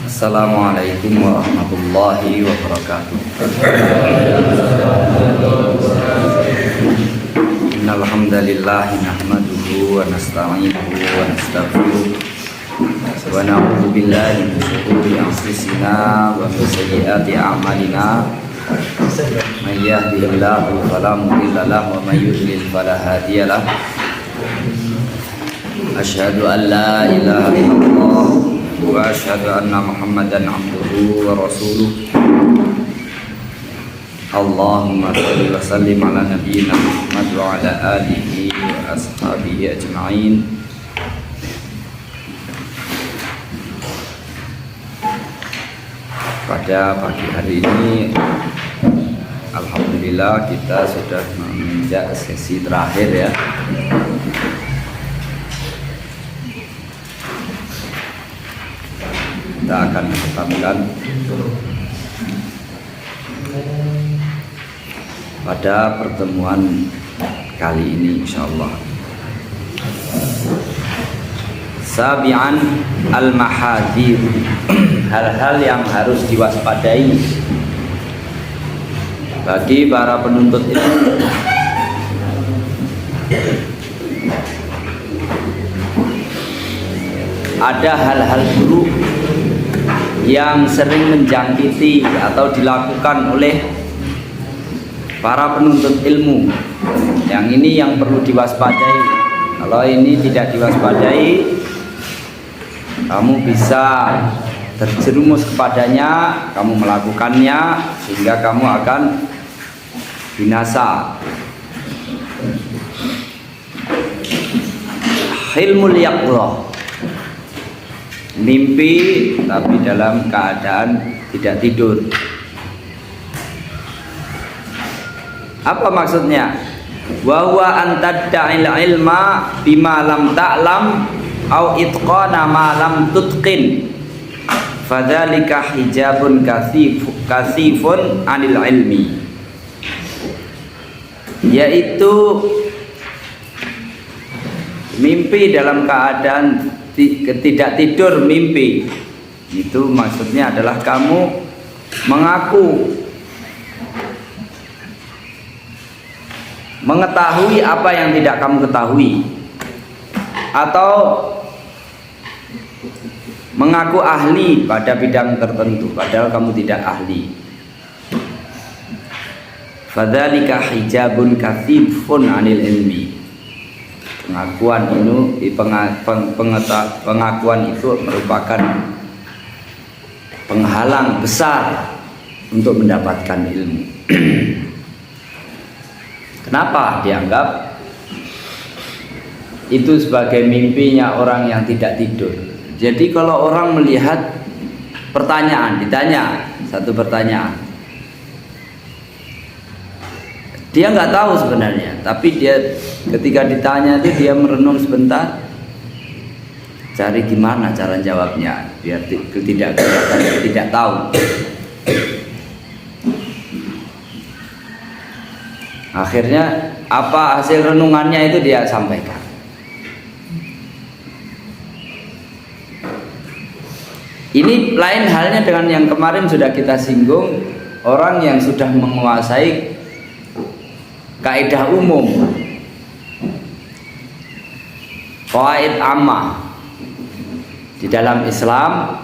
Assalamualaikum warahmatullahi wabarakatuh. Innal hamdalillah nahmaduhu wa nasta'inuhu wa nastaghfiruh wa na'udzu billahi min shururi anfusina wa min sayyiati a'malina. May yahdihillahu fala mudilla lahu wa may yudlil fala hadiya lahu. Asyhadu an la ilaha illallah wa asyhadu anna Muhammadan abduhu wa rasuluh. Allahumma shalli wa sallim ala nabiyyina Muhammad wa ala alihi wa ashabihi ajma'in. Pada pagi hari ini alhamdulillah kita sudah menginjak sesi terakhir ya. Kita akan menetapkan pada pertemuan kali ini insyaallah. Sabi'an al-mahadir, hal-hal yang harus diwaspadai bagi para penuntut ilmu. Ada hal-hal buruk yang sering menjangkiti atau dilakukan oleh para penuntut ilmu. Yang ini yang perlu diwaspadai. Kalau ini tidak diwaspadai, kamu bisa terjerumus kepadanya, kamu melakukannya sehingga kamu akan binasa. Hilmul yaqظah, mimpi tapi dalam keadaan tidak tidur. Apa maksudnya? Wa huwa an tad'il ilma bima lam ta'lam au itqana ma lam tutqin. Fadzalika hijabun kasifun anil ilmi. Yaitu mimpi dalam keadaan tidak tidur mimpi. Itu maksudnya adalah kamu mengaku mengetahui apa yang tidak kamu ketahui, atau mengaku ahli pada bidang tertentu padahal kamu tidak ahli. Fadzalika hijabun katsifun 'anil ilmi. Pengakuan itu merupakan penghalang besar untuk mendapatkan ilmu. Kenapa dianggap itu sebagai mimpinya orang yang tidak tidur? Jadi kalau orang melihat pertanyaan, ditanya satu pertanyaan, dia nggak tahu sebenarnya, tapi dia ketika ditanya itu dia merenung sebentar, cari gimana cara jawabnya biar tidak kelihatan tidak tahu. Akhirnya apa hasil renungannya itu dia sampaikan. Ini lain halnya dengan yang kemarin sudah kita singgung, orang yang sudah menguasai kaidah umum, qawaid ammah di dalam Islam.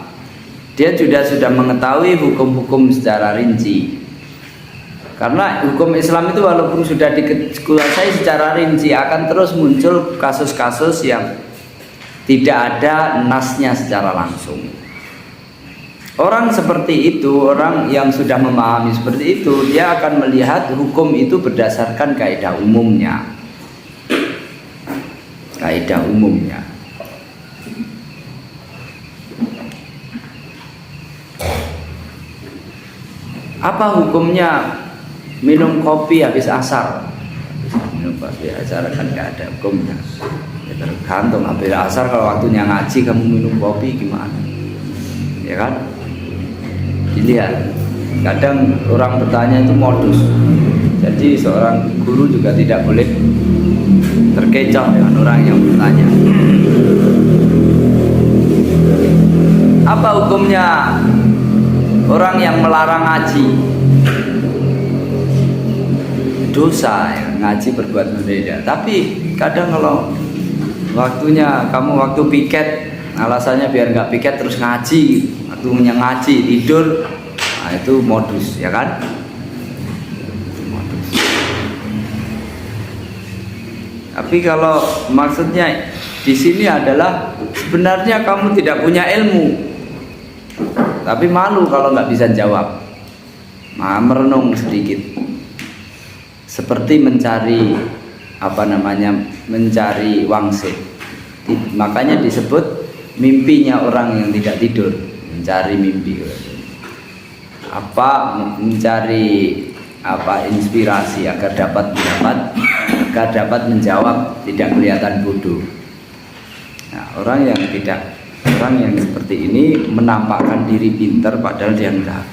Dia sudah mengetahui hukum-hukum secara rinci. Karena hukum Islam itu walaupun sudah dikuasai secara rinci, akan terus muncul kasus-kasus yang tidak ada nasnya secara langsung. Orang seperti itu, orang yang sudah memahami seperti itu, dia akan melihat hukum itu berdasarkan kaidah umumnya. Kaidah umumnya. Apa hukumnya minum kopi habis asar? Minum kopi habis asar kan nggak ada hukumnya. Ya tergantung, habis asar kalau waktunya ngaji kamu minum kopi gimana? Ya kan? Dilihat. Kadang orang bertanya itu modus. Jadi seorang guru juga tidak boleh terkecoh dengan orang yang bertanya. Apa hukumnya orang yang melarang ngaji? Dosa ya, ngaji berbuat berbeda. Tapi kadang kalau waktunya kamu waktu piket, alasannya biar nggak piket terus ngaji, waktunya ngaji tidur, nah itu modus ya kan? Modus. Tapi kalau maksudnya di sini adalah sebenarnya kamu tidak punya ilmu, tapi malu kalau nggak bisa jawab, merenung sedikit. Seperti mencari mencari wangsit. Makanya disebut mimpinya orang yang tidak tidur, mencari mimpi. Mencari inspirasi agar dapat menjawab, tidak kelihatan bodoh. Nah, orang yang seperti ini menampakkan diri pintar padahal dia enggak.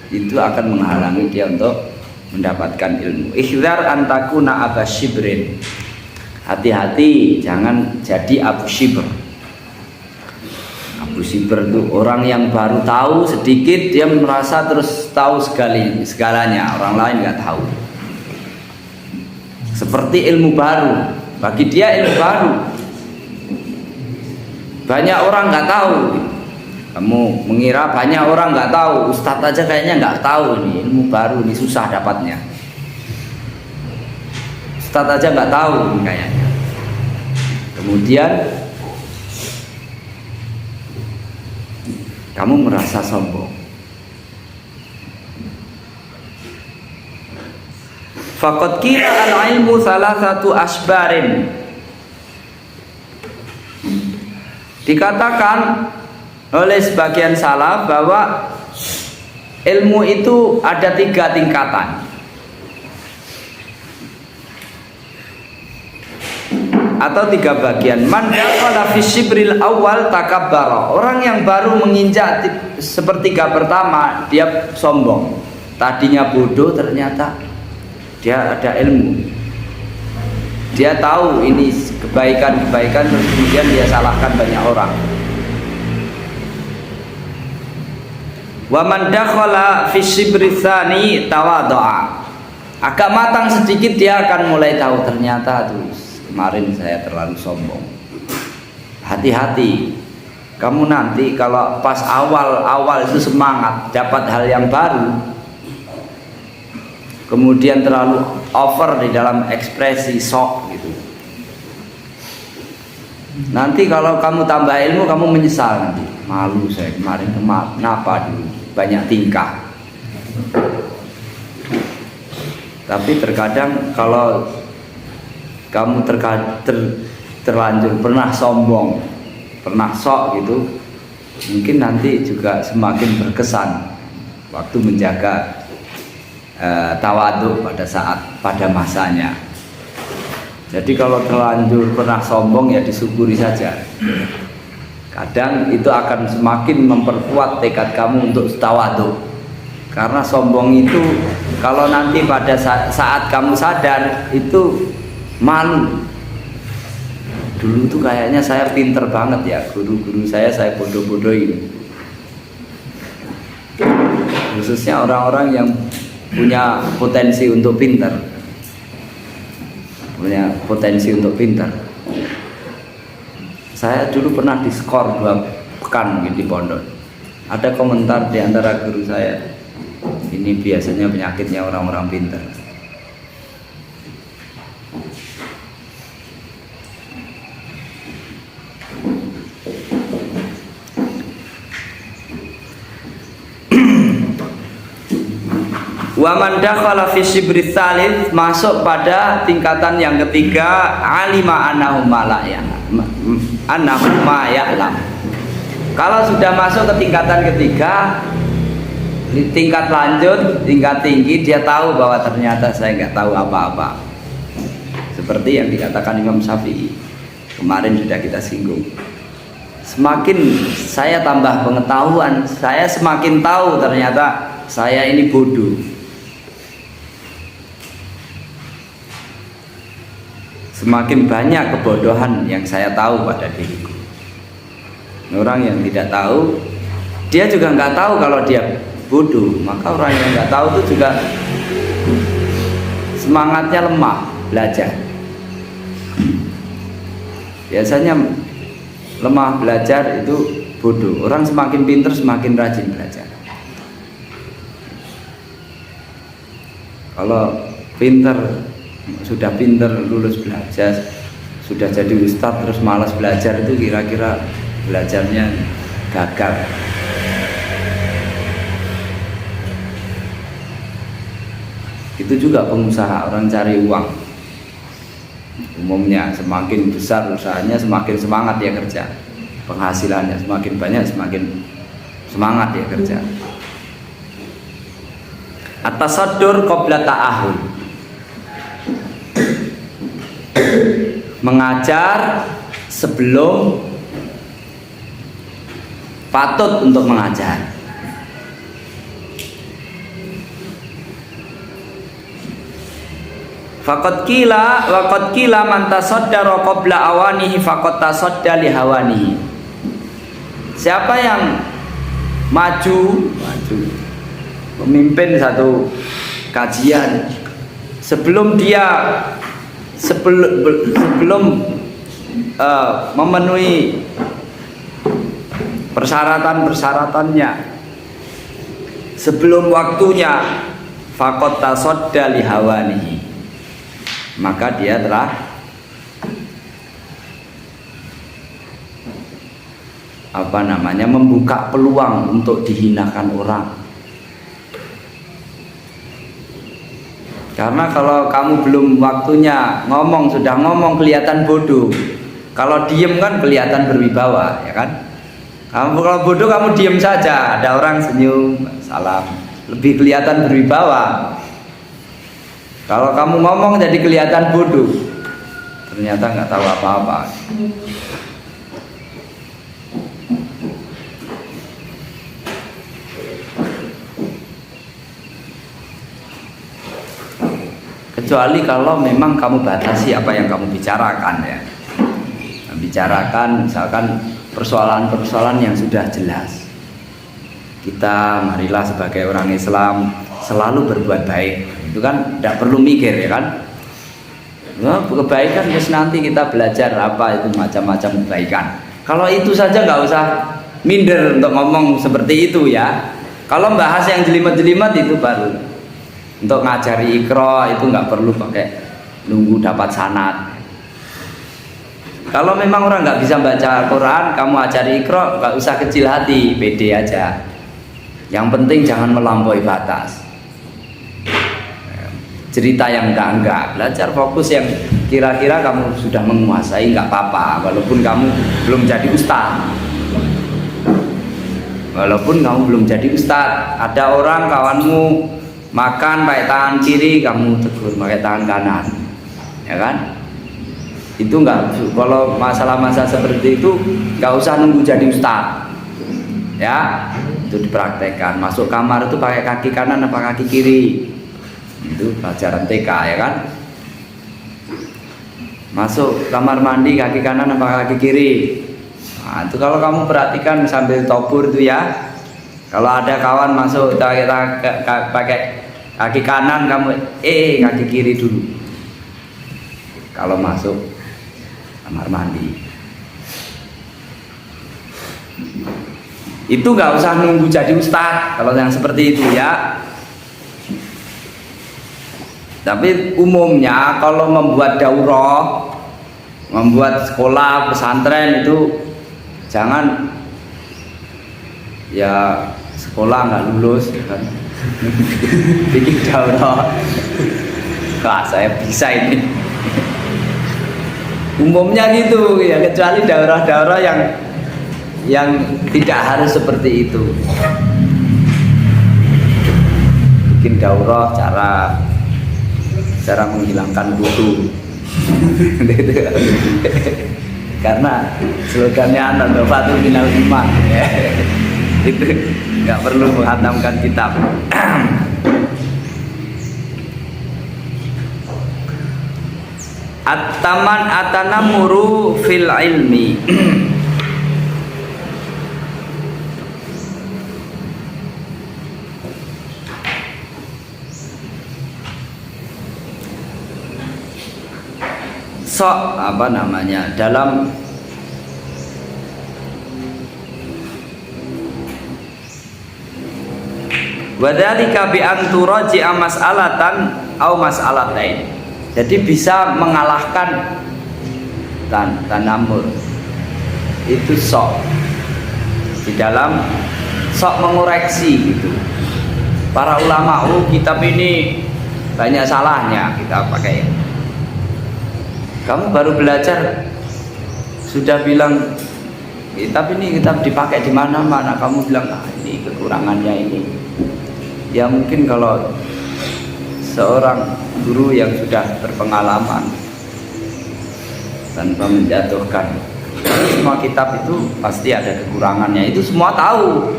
Itu akan menghalangi dia untuk mendapatkan ilmu. Ihdar antakuna aba shibrin. Hati-hati jangan jadi Abu Shibr. Abu Shibr itu orang yang baru tahu sedikit, dia merasa terus tahu segalanya, orang lain nggak tahu. Seperti ilmu baru, bagi dia ilmu baru. Banyak orang nggak tahu. Kamu mengira banyak orang nggak tahu, ustadz aja kayaknya nggak tahu ini ilmu baru, ini susah dapatnya. Ustadz aja nggak tahu ini kayaknya. Kemudian kamu merasa sombong. Faqad qila al-ilmu salasatu asbarin. Dikatakan oleh sebagian salaf bahwa ilmu itu ada 3 tingkatan atau 3 bagian. Man dakhala fi syibril awal takabbara. Orang yang baru menginjak sepertiga pertama dia sombong. Tadinya bodoh, ternyata dia ada ilmu. Dia tahu ini kebaikan-kebaikan, terus kemudian dia salahkan banyak orang. Wa man dakhala fi shibri tsani tawadhu'a. Agak matang sedikit dia akan mulai tahu, ternyata tuh kemarin saya terlalu sombong. Hati-hati. Kamu nanti kalau pas awal-awal itu semangat dapat hal yang baru, kemudian terlalu over di dalam ekspresi sok gitu. Nanti kalau kamu tambah ilmu kamu menyesal nanti. Malu saya kemarin kenapa dulu banyak tingkah. Tapi terkadang kalau kamu terlanjur pernah sombong, pernah sok gitu, mungkin nanti juga semakin berkesan waktu menjaga tawadhu pada masanya. Jadi kalau terlanjur pernah sombong ya disyukuri saja. Kadang itu akan semakin memperkuat tekad kamu untuk tawadhu. Karena sombong itu kalau nanti pada saat kamu sadar itu malu. Dulu tuh kayaknya saya pinter banget ya, guru-guru saya bodoh-bodohin. Khususnya orang-orang yang punya potensi untuk pinter. Punya potensi untuk pinter. Saya dulu pernah diskor 2 pekan mungkin di pondok. Ada komentar di antara guru saya, ini biasanya penyakitnya orang-orang pinter. Wa man dakhala fi shibri tsalits, masuk pada tingkatan yang ketiga, alima annahu ma ya'lam. Kalau sudah masuk ke tingkatan ketiga, di tingkat lanjut, tingkat tinggi, dia tahu bahwa ternyata saya nggak tahu apa-apa. Seperti yang dikatakan Imam Syafi'i kemarin sudah kita singgung. Semakin saya tambah pengetahuan, saya semakin tahu ternyata saya ini bodoh. Semakin banyak kebodohan yang saya tahu pada diriku. Orang yang tidak tahu dia juga nggak tahu kalau dia bodoh. Maka orang yang nggak tahu itu juga semangatnya lemah belajar. Biasanya lemah belajar itu bodoh. Orang semakin pintar semakin rajin belajar. Kalau pintar, sudah pintar lulus belajar, sudah jadi ustadz terus malas belajar, itu kira-kira belajarnya gagal. Itu juga pengusaha, orang cari uang. Umumnya semakin besar usahanya semakin semangat dia kerja. Penghasilannya semakin banyak semakin semangat dia kerja. At-tasaddur qabla ta'ahul, mengajar sebelum patut untuk mengajar. Faqad qila wa qad qila man tasaddara qabla awanihi faqad tasadda li hawanihi. Siapa yang maju memimpin satu kajian sebelum dia sebelum memenuhi persyaratan-persyaratannya, sebelum waktunya, faqad tasadda li hawanihi, maka dia telah membuka peluang untuk dihinakan orang. Karena kalau kamu belum waktunya ngomong, sudah ngomong kelihatan bodoh. Kalau diem kan kelihatan berwibawa, ya kan? Kamu kalau bodoh kamu diem saja, ada orang senyum, salam, lebih kelihatan berwibawa. Kalau kamu ngomong jadi kelihatan bodoh, ternyata nggak tahu apa-apa. Kecuali kalau memang kamu batasi apa yang kamu bicarakan, ya. Bicarakan misalkan persoalan-persoalan yang sudah jelas. Kita marilah sebagai orang Islam selalu berbuat baik. Itu kan tidak perlu mikir, ya kan? Nah, kebaikan terus nanti kita belajar apa itu macam-macam kebaikan. Kalau itu saja nggak usah minder untuk ngomong seperti itu, ya. Kalau bahas yang jelimet-jelimet itu baru. Untuk ngajari Iqra itu nggak perlu pakai nunggu dapat sanad. Kalau memang orang nggak bisa baca Al-Quran, kamu ajari Iqra, nggak usah kecil hati, pede aja. Yang penting jangan melampaui batas. Cerita yang enggak, belajar fokus yang kira-kira kamu sudah menguasai, nggak apa-apa. Walaupun kamu belum jadi ustaz, ada orang kawanmu makan pakai tangan kiri, kamu tegur pakai tangan kanan, ya kan? Itu enggak, kalau masalah-masalah seperti itu enggak usah nunggu jadi ustaz, ya. Itu dipraktekkan. Masuk kamar itu pakai kaki kanan apa kaki kiri, itu pelajaran TK, ya kan? Masuk kamar mandi kaki kanan apa kaki kiri. Nah, itu kalau kamu perhatikan sambil tobur itu, ya. Kalau ada kawan masuk pakai kaki kanan, kamu kaki kiri dulu kalau masuk kamar mandi. Itu nggak usah nunggu jadi ustadz kalau yang seperti itu, ya. Tapi umumnya kalau membuat daurah, membuat sekolah pesantren itu jangan ya sekolah nggak lulus, ya kan? Bikin daurah, wah saya bisa ini. Umumnya gitu, ya, kecuali daurah-daurah yang tidak harus seperti itu. Bikin daurah cara menghilangkan wudu. Karena slogannya an-nadhafatu minal iman. Itu nggak perlu menghatamkan kitab. At-taman atanamuru fil ilmi. sok apa namanya dalam wadzalika bi an turaji'a mas'alatan au mas'alatain. Jadi bisa mengalahkan tanamur itu sok di dalam sok mengoreksi gitu. Para ulama, kitab ini banyak salahnya, kita pakai. Kamu baru belajar sudah bilang kitab ini dipakai di mana-mana, kamu bilang ini kekurangannya ini. Ya mungkin kalau seorang guru yang sudah berpengalaman tanpa menjatuhkan, semua kitab itu pasti ada kekurangannya, itu semua tahu.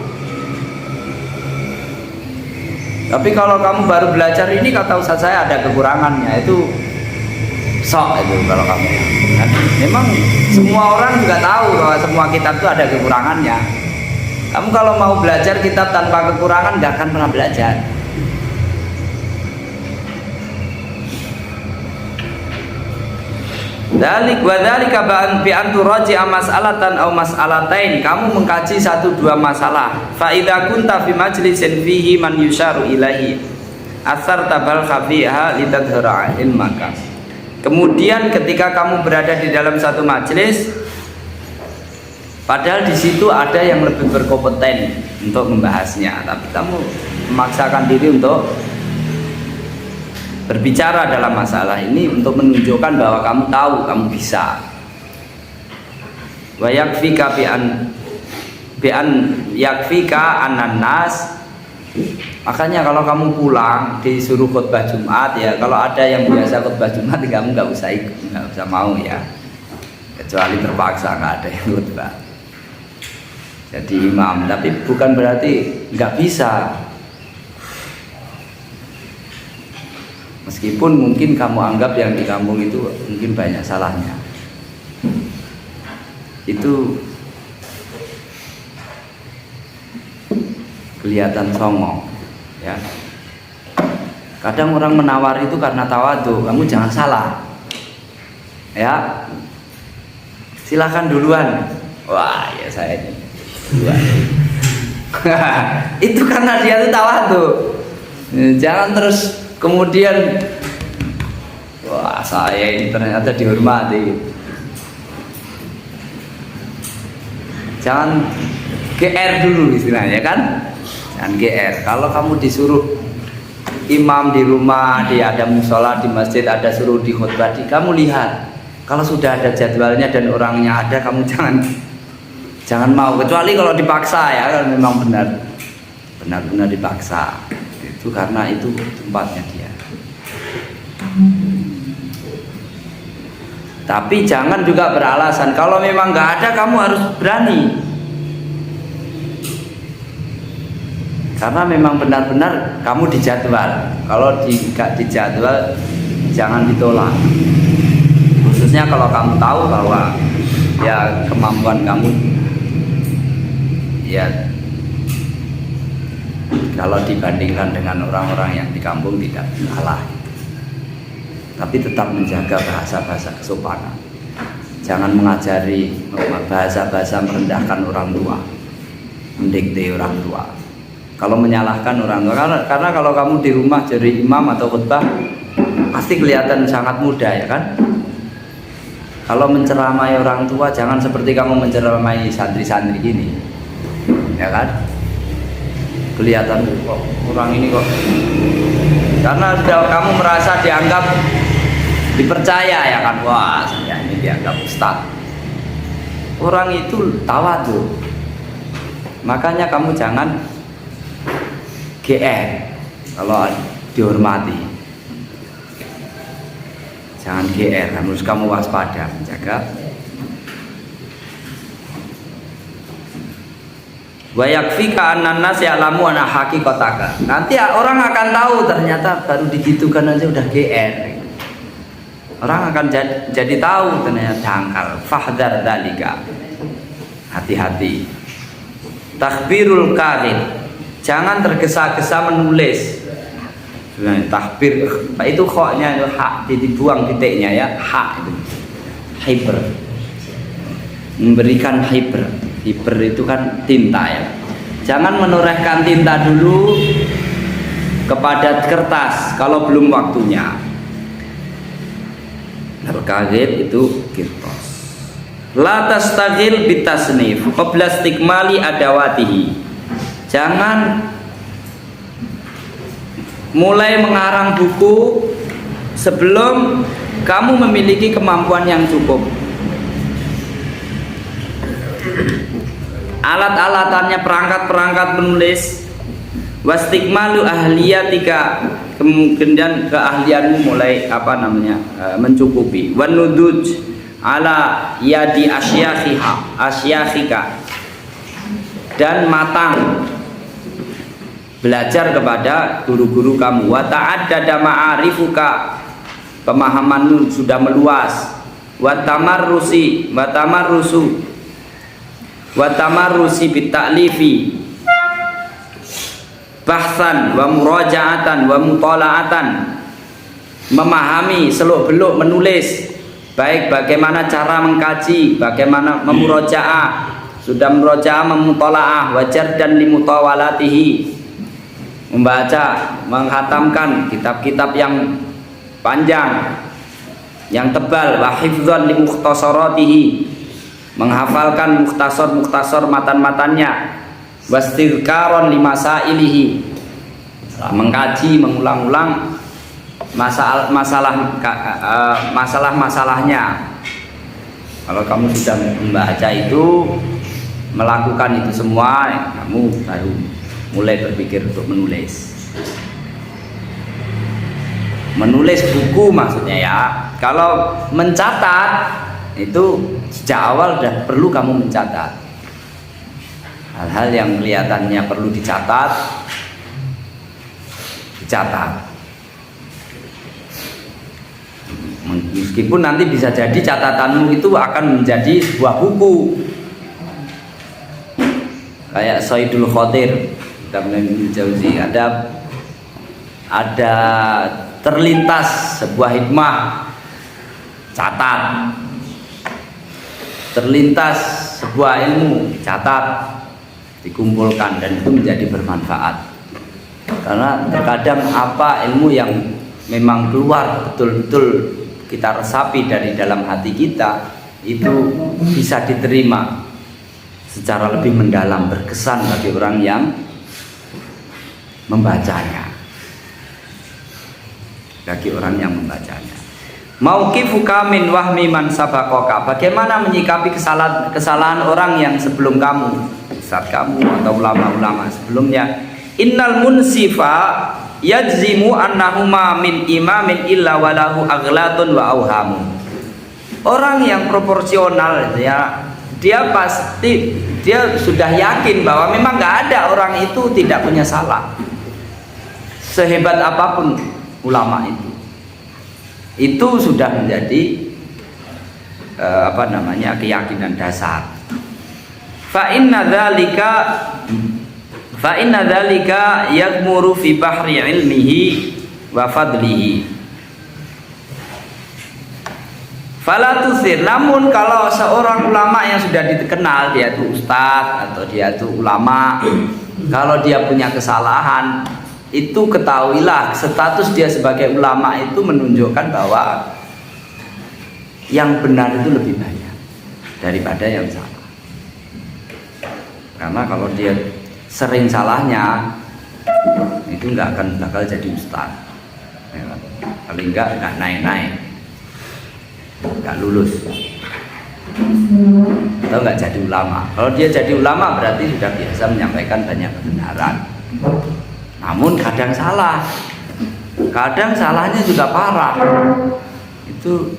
Tapi kalau kamu baru belajar ini, kata ustaz saya ada kekurangannya, itu sok itu kalau kamu. Memang semua orang juga tahu bahwa semua kitab itu ada kekurangannya. Kamu kalau mau belajar kitab tanpa kekurangan nggak akan pernah belajar. Dalik wa dzalika bi an turaji'a mas'alatan aw mas'alatain. Kamu mengkaji satu dua masalah. Fa idza kunta fi majlisin fihi man yusharu ilaihi asarta bal khafiha litadhara ilmaka. Kemudian ketika kamu berada di dalam satu majelis, padahal di situ ada yang lebih berkompeten untuk membahasnya, tapi kamu memaksakan diri untuk berbicara dalam masalah ini untuk menunjukkan bahwa kamu tahu, kamu bisa. Wa yakfika bi an yakfika anan-nas. Makanya kalau kamu pulang disuruh khutbah Jumat, ya kalau ada yang biasa khutbah Jumat, kamu nggak usah ikut, nggak usah mau ya, kecuali terpaksa nggak ada yang khutbah jadi imam. Tapi bukan berarti nggak bisa, meskipun mungkin kamu anggap yang di kampung itu mungkin banyak salahnya, itu kelihatan songong ya. Kadang orang menawar itu karena tawadhu, kamu jangan salah ya, silahkan duluan. Wah ya saya ini duluan. Itu karena dia itu tawadhu, jangan terus kemudian wah saya ini ternyata dihormati. Jangan GR dulu istilahnya kan, jangan GR. Kalau kamu disuruh imam di rumah, ada musola di masjid, ada suruh di khutbah, kamu lihat kalau sudah ada jadwalnya dan orangnya ada, kamu jangan mau, kecuali kalau dipaksa ya, kalau memang benar-benar dipaksa. Itu karena itu tempatnya dia. Tapi jangan juga beralasan kalau memang nggak ada, kamu harus berani, karena memang benar-benar kamu dijadwal. Kalau nggak dijadwal jangan ditolak, khususnya kalau kamu tahu bahwa ya kemampuan kamu ya kalau dibandingkan dengan orang-orang yang di kampung tidak kalah, tapi tetap menjaga bahasa-bahasa kesopanan. Jangan mengajari bahasa-bahasa merendahkan orang tua, mendikte orang tua. Kalau menyalahkan orang tua, karena kalau kamu di rumah jadi imam atau khutbah pasti kelihatan sangat muda ya kan. Kalau menceramai orang tua jangan seperti kamu menceramai santri-santri gini, ya kan? Kelihatan kok orang ini kok, karena sudah kamu merasa dianggap dipercaya ya kan, wah saya ini dianggap ustaz. Orang itu tawadhu, makanya kamu jangan GR kalau dihormati, jangan GR, harus kamu waspada, menjaga. Wa yakfika annan nas ya'lamu anna haqiqataka. Nanti orang akan tahu ternyata baru digitukan aja udah GR. Orang akan jadi tahu ternyata dangkal. Fahdar dzalika. Hati-hati. Takhbirul kadhib. Jangan tergesa-gesa menulis. Tahbir itu khoknya itu hak, dibuang titiknya ya, hak itu. hibr, memberikan hibr. Hibr itu kan tinta ya. Jangan menorehkan tinta dulu kepada kertas kalau belum waktunya. Al-kaghib itu kirtas. La tastaghil bitasnif qabla istikmali adawatihi. Jangan mulai mengarang buku sebelum kamu memiliki kemampuan yang cukup. Alat-alatannya, perangkat-perangkat menulis, wastikmalu ahliyatika, kemudian keahlianmu mulai mencukupi. Wanuduj ala yadi asyakhika, dan matang belajar kepada guru-guru kamu. Wa ta'addada ma'arifuka, pemahamanmu sudah meluas. Wa tamarrusi bitta'lifi bahsan wa muraja'atan wa mutola'atan, memahami seluk-beluk menulis, baik bagaimana cara mengkaji, bagaimana memuraja'ah, sudah muraja'ah, memutola'ah, wajar dan limutawalatihi, membaca, menghatamkan kitab-kitab yang panjang, yang tebal, wa hifdzan limukhtasaratihi, menghafalkan mukhtasar matan-matannya, wastirkaron limasailihi, mengkaji, mengulang-ulang masalah-masalahnya. Kalau kamu sudah membaca itu, melakukan itu semua, kamu baru mulai berpikir untuk menulis buku maksudnya ya. Kalau mencatat itu sejak awal sudah perlu kamu mencatat hal-hal yang kelihatannya perlu dicatat. Meskipun nanti bisa jadi catatanmu itu akan menjadi sebuah buku, kayak Sayyidul Khotir Ibnu Jauzi, ada terlintas sebuah hikmah, catat. Terlintas sebuah ilmu, catat, dikumpulkan, dan itu menjadi bermanfaat. Karena terkadang apa ilmu yang memang keluar betul-betul kita resapi dari dalam hati kita, itu bisa diterima secara lebih mendalam, berkesan bagi orang yang membacanya. Mauqifuka min wahmi man sabakoka, bagaimana menyikapi kesalahan orang yang sebelum kamu, ustadz kamu atau ulama-ulama sebelumnya. Innal munsifa yajzimu annahuma min imamin illa walahu aghlatun wa auhamu. Orang yang proporsional ya, dia sudah yakin bahwa memang nggak ada orang itu tidak punya salah, sehebat apapun ulama itu sudah menjadi keyakinan dasar. Fa inna dzalika yaghmuru fi bahri ilmihi wa fadlihi. Fala tusir, namun kalau seorang ulama yang sudah dikenal, dia itu ustadz atau dia itu ulama, kalau dia punya kesalahan, itu ketahuilah status dia sebagai ulama itu menunjukkan bahwa yang benar itu lebih banyak daripada yang salah. Karena kalau dia sering salahnya, itu nggak akan bakal jadi ustaz, ya, paling nggak naik-naik, nggak lulus, atau nggak jadi ulama. Kalau dia jadi ulama berarti sudah biasa menyampaikan banyak kebenaran. Namun kadang salah, kadang salahnya juga parah. Itu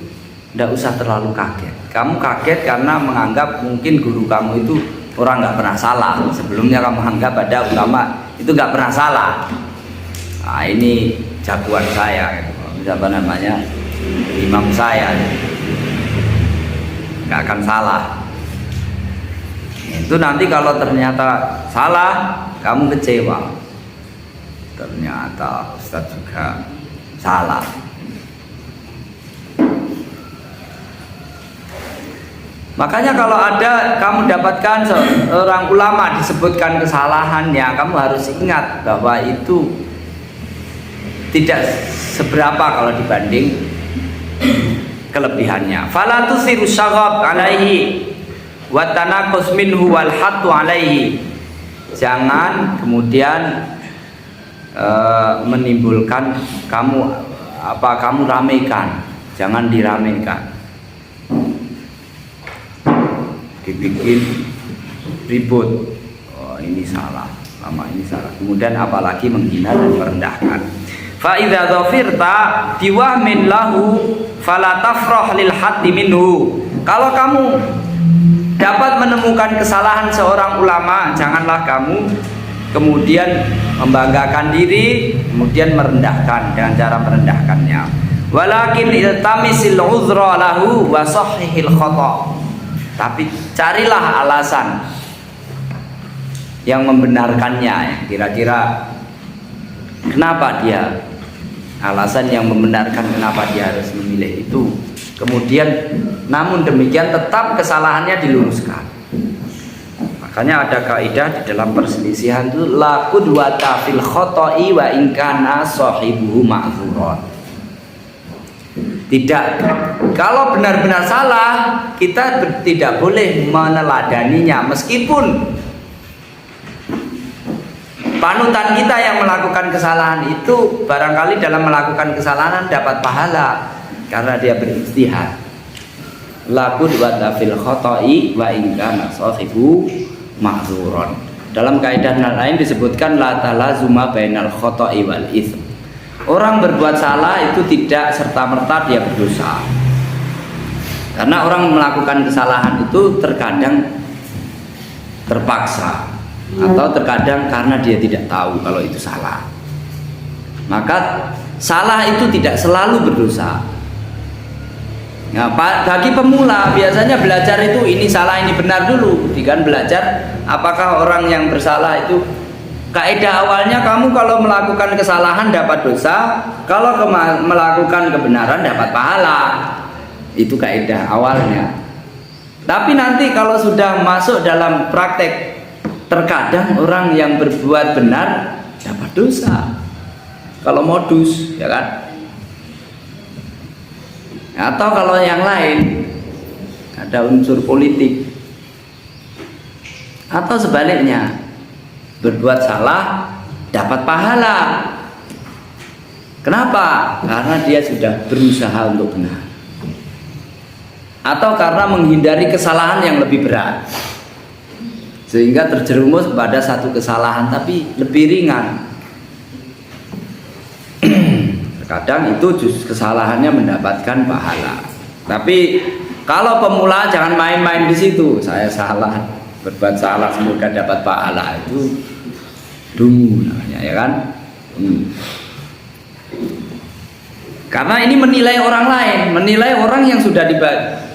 tidak usah terlalu kaget. Kamu kaget karena menganggap mungkin guru kamu itu orang nggak pernah salah. Sebelumnya kamu anggap ada ulama itu nggak pernah salah. Nah, ini jagoan saya, gitu. Imam saya, nggak akan salah. Itu nanti kalau ternyata salah, kamu kecewa. Ternyata Ustadz juga salah. Makanya kalau ada kamu dapatkan seorang ulama disebutkan kesalahannya, kamu harus ingat bahwa itu tidak seberapa kalau dibanding kelebihannya. Fala tusiru syaghab alaihi wa tanaqus minhu wal hattu alaihi. Jangan kemudian menimbulkan kamu ramaikan, jangan diramaikan, dibikin ribut. Oh, ini salah, lama ini salah. Kemudian apalagi menghina dan merendahkan. Fa idza dhafirta biwahmin lahu fala tafrah lil haddi minhu. Kalau kamu dapat menemukan kesalahan seorang ulama, janganlah kamu kemudian membanggakan diri, kemudian merendahkan dengan cara merendahkannya. Walakin iltamisil uzra lahu wa sahihil khata. Tapi carilah alasan yang membenarkannya, kira-kira kenapa dia, alasan yang membenarkan kenapa dia harus memilih itu. Kemudian namun demikian tetap kesalahannya diluruskan. Makanya ada kaidah di dalam perselisihan itu la qudwata fil khata'i wa in kana sahibuhu ma'dzuran. Tidak, kalau benar-benar salah kita tidak boleh meneladaninya, meskipun panutan kita yang melakukan kesalahan itu barangkali dalam melakukan kesalahan dapat pahala karena dia berijtihad. La qudwata fil khata'i wa in kana sahibu ma'dzuran. Dalam kaidah lain disebutkan la talazuma bainal khata'i wal itsm. Orang berbuat salah itu tidak serta-merta dia berdosa. Karena orang melakukan kesalahan itu terkadang terpaksa atau terkadang karena dia tidak tahu kalau itu salah. Maka salah itu tidak selalu berdosa. Nah, bagi pemula biasanya belajar itu ini salah ini benar dulu, kan belajar apakah orang yang bersalah itu kaidah awalnya kamu kalau melakukan kesalahan dapat dosa, kalau melakukan kebenaran dapat pahala. Itu kaidah awalnya. Tapi nanti kalau sudah masuk dalam praktek, terkadang orang yang berbuat benar dapat dosa. Kalau modus, ya kan? Atau kalau yang lain ada unsur politik, atau sebaliknya berbuat salah dapat pahala. Kenapa? Karena dia sudah berusaha untuk benar, atau karena menghindari kesalahan yang lebih berat sehingga terjerumus pada satu kesalahan tapi lebih ringan. Kadang itu justru kesalahannya mendapatkan pahala. Tapi kalau pemula jangan main-main di situ. Saya salah, berbuat salah semoga dapat pahala, itu dungu namanya, ya kan? Karena ini menilai orang lain, menilai orang yang sudah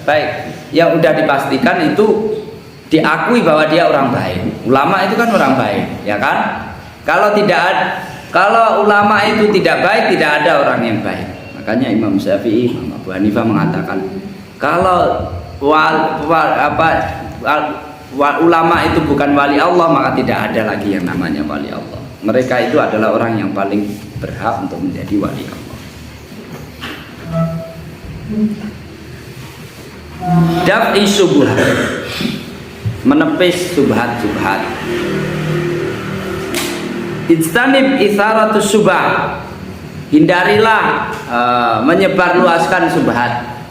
baik, yang sudah dipastikan itu diakui bahwa dia orang baik. Ulama itu kan orang baik, ya kan? Kalau ulama itu tidak baik, tidak ada orang yang baik. Makanya Imam Syafi'i, Imam Abu Hanifah mengatakan kalau ulama itu bukan wali Allah, maka tidak ada lagi yang namanya wali Allah. Mereka itu adalah orang yang paling berhak untuk menjadi wali Allah. Daf'i syubhat, menepis subhat-subhat. Ijtanib itsaratus syubhat, hindarilah menyebarluaskan subhat.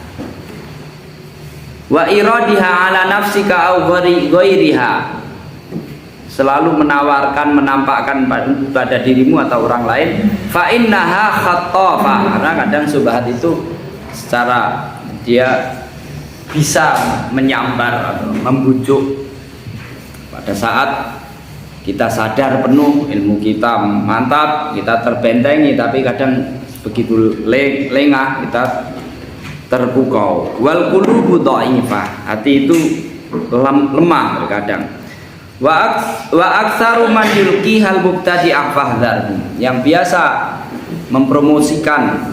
Wa iradiha ala nafsika au ghairiha, selalu menawarkan, menampakkan pada dirimu atau orang lain. Fa innaha khattafa, karena kadang subhat itu secara dia bisa menyambar atau membujuk pada saat kita sadar penuh, ilmu kita mantap, kita terbentengi, tapi kadang begitu lengah kita terpukau. Wal qulubu dhaifah, hati itu lemah terkadang. Wa aktsaru man yulqihal mubtadi'a fahdharhu, yang biasa mempromosikan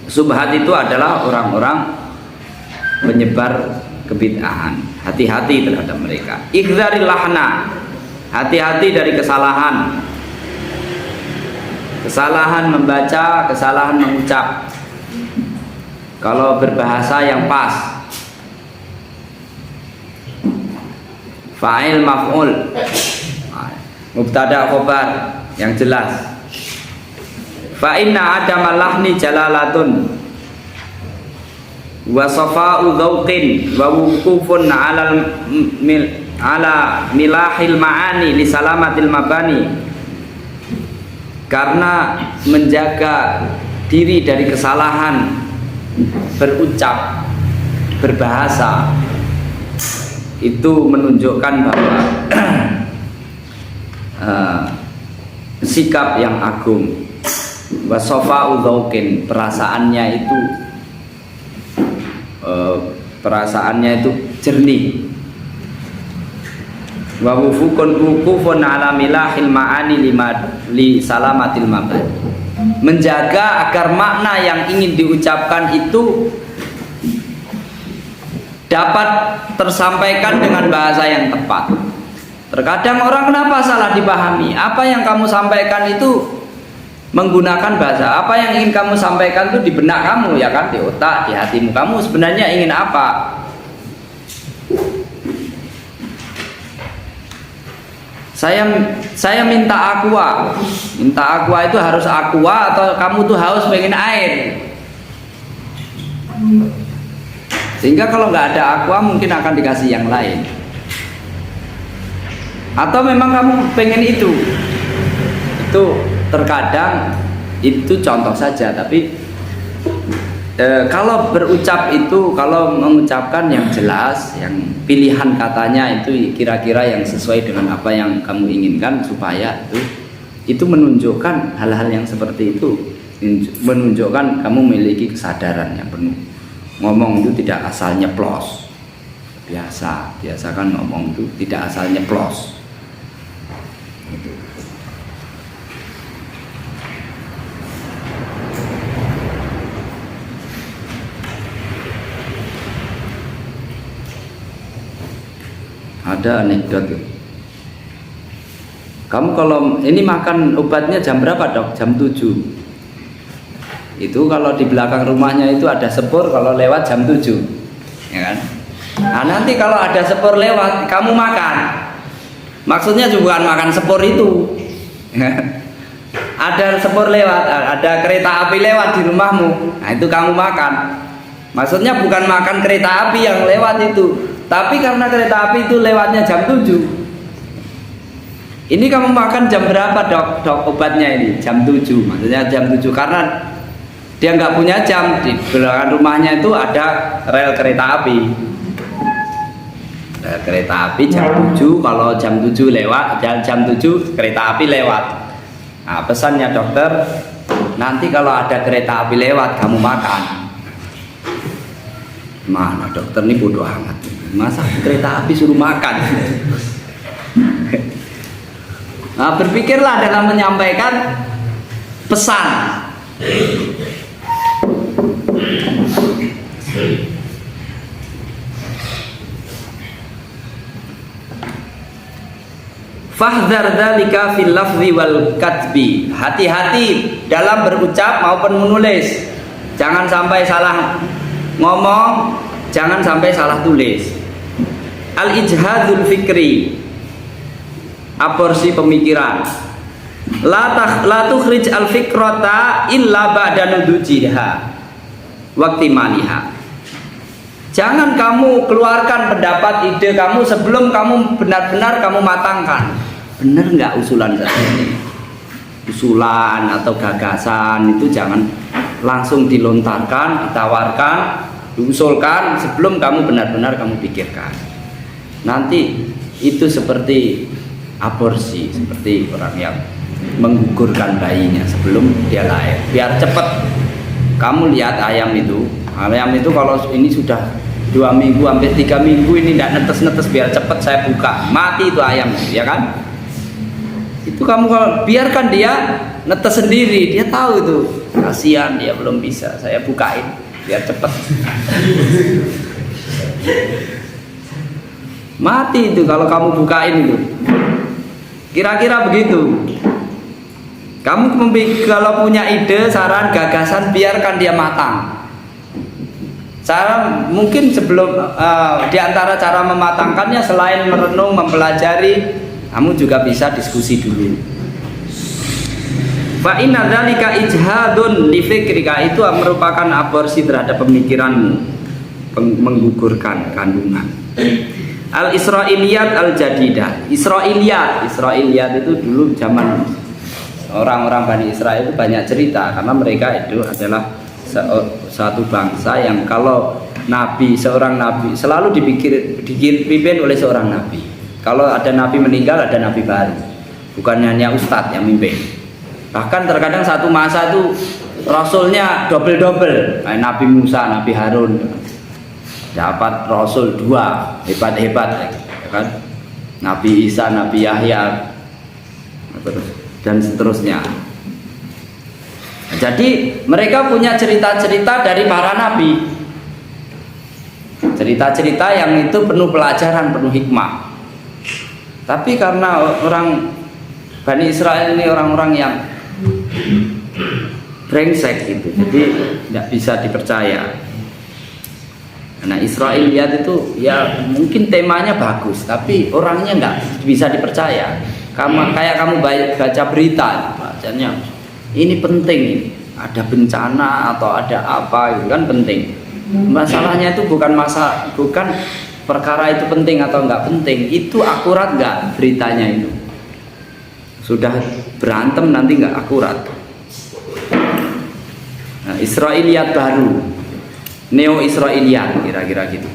subhat itu adalah orang-orang penyebar kebid'ahan. Hati-hati terhadap mereka. Ikhdzaril lahna, hati-hati dari kesalahan. Kesalahan membaca, kesalahan mengucap. Kalau berbahasa yang pas. Fa'il maf'ul, mubtada khobar yang jelas. Fa inna adamal lahni jalalatun wa safa'u dzauqin wa wuqufun 'ala milahil ma'ani li salamatil mabani. Karena menjaga diri dari kesalahan berucap, berbahasa, itu menunjukkan bahwa sikap yang agung. Wasofa'u dzauqin, perasaannya itu jernih. Wa wufukun ala milahil ma'ani li salamatil mabad, menjaga agar makna yang ingin diucapkan itu dapat tersampaikan dengan bahasa yang tepat. Terkadang orang kenapa salah dipahami? Apa yang kamu sampaikan itu menggunakan bahasa, apa yang ingin kamu sampaikan itu di benak kamu, ya kan, di otak, di hatimu. Kamu sebenarnya ingin apa? Saya minta aqua. Minta aqua itu harus aqua atau kamu tuh haus pengen air? Sehingga kalau nggak ada aqua mungkin akan dikasih yang lain. Atau memang kamu pengen itu terkadang itu contoh saja, tapi kalau berucap itu, kalau mengucapkan yang jelas, yang pilihan katanya itu kira-kira yang sesuai dengan apa yang kamu inginkan, supaya itu menunjukkan hal-hal yang seperti itu, menunjukkan kamu memiliki kesadaran yang penuh. Ngomong itu tidak asal nyeplos, biasa kan ngomong itu tidak asal nyeplos. Ada anekdot. Kamu kalau ini makan obatnya jam berapa, Dok? Jam 7. Itu kalau di belakang rumahnya itu ada sepur, kalau lewat jam 7, ya kan? Nah, nanti kalau ada sepur lewat, kamu makan. Maksudnya juga bukan makan sepur itu. Ada sepur lewat, ada kereta api lewat di rumahmu. Nah, itu kamu makan. Maksudnya bukan makan kereta api yang lewat itu, tapi karena kereta api itu lewatnya jam 7. Ini kamu makan jam berapa, Dok? Obatnya ini jam 7. Maksudnya jam 7 karena dia nggak punya jam. Di belakang rumahnya itu ada rel kereta api. Rel kereta api jam 7, kalau jam 7 lewat, jam 7 kereta api lewat. Nah, pesannya dokter, nanti kalau ada kereta api lewat kamu makan. Mana dokter ini bodoh amat, masa kereta api suruh makan? Nah, berpikirlah dalam menyampaikan pesan. Fahdhar dzalika fil lafzi wal katbi, hati-hati dalam berucap maupun menulis. Jangan sampai salah ngomong, jangan sampai salah tulis. Al-ijhadul fikri, aborsi pemikiran. La tukhrij al-fikrata illa ba'da nudujiha waqti maliha. Jangan kamu keluarkan pendapat ide kamu sebelum kamu benar-benar kamu matangkan. Benar nggak usulan saya ini? Usulan atau gagasan itu jangan langsung dilontarkan, ditawarkan, diusulkan sebelum kamu benar-benar kamu pikirkan. Nanti itu seperti aborsi, seperti orang yang menggugurkan bayinya sebelum dia lahir. Biar cepat. Kamu lihat ayam itu kalau ini sudah 2 minggu hampir 3 minggu ini tidak netes-netes, biar cepat saya buka, mati itu ayam, ya kan? Itu kamu kalau biarkan dia netes sendiri, dia tahu itu kasihan dia belum bisa, saya bukain biar cepat. Mati itu kalau kamu bukain itu. Kira-kira begitu. Kamu kalau punya ide, saran, gagasan, biarkan dia matang. Cara mungkin sebelum di antara cara mematangkannya selain merenung, mempelajari, kamu juga bisa diskusi dulu. Fa inna dzalika ijhadun li fikrika, itu merupakan aborsi terhadap pemikiranmu, menggugurkan kandungan. Al-Israiliyat al-Jadidah. Israiliyat itu dulu zaman orang-orang Bani Israel itu banyak cerita, karena mereka itu adalah satu bangsa yang kalau seorang nabi selalu dipimpin oleh seorang nabi. Kalau ada nabi meninggal, ada nabi baru, bukan hanya ustadz yang mimpin. Bahkan terkadang satu masa itu rasulnya double, Nabi Musa, Nabi Harun, dapat rasul 2 hebat-hebat, ya kan? Nabi Isa, Nabi Yahya, dan seterusnya. Jadi mereka punya cerita-cerita dari para nabi, cerita-cerita yang itu penuh pelajaran, penuh hikmah. Tapi karena orang Bani Israel ini orang-orang yang brengsek gitu, jadi tidak bisa dipercaya. Nah, Israiliyat itu ya mungkin temanya bagus, tapi orangnya nggak bisa dipercaya. Kayak kamu baca berita, bacanya ini penting, ada bencana atau ada apa, itu kan penting. Masalahnya itu bukan perkara itu penting atau nggak penting, itu akurat nggak beritanya itu. Sudah berantem nanti nggak akurat. Nah, Israiliyat baru, Neo Israiliyat, kira-kira gitu.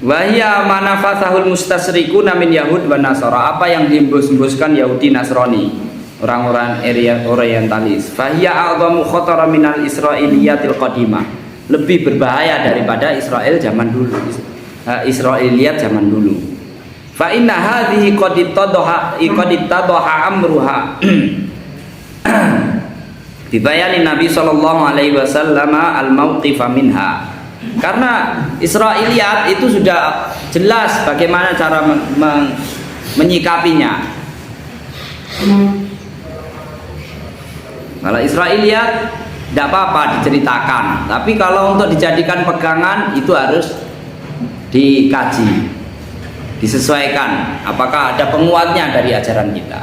Wahya manafasahul mustasyrikuna min Yahud wa Nasara, apa yang diembus-embuskan Yahudi Nasrani, orang-orang orientalis. Fahya a'dhamu khatara minal Israiliyatil qadimah, lebih berbahaya daripada Israel zaman dulu. Israiliyat zaman dulu. Fa inna hadhihi qad ittadaha amruha dibayani Nabi sallallahu alaihi wasallam al-mauqifa minha. Karena Israiliyat itu sudah jelas bagaimana cara menyikapinya. Kalau Israiliyat tidak apa-apa diceritakan, tapi kalau untuk dijadikan pegangan itu harus dikaji, disesuaikan apakah ada penguatnya dari ajaran kita.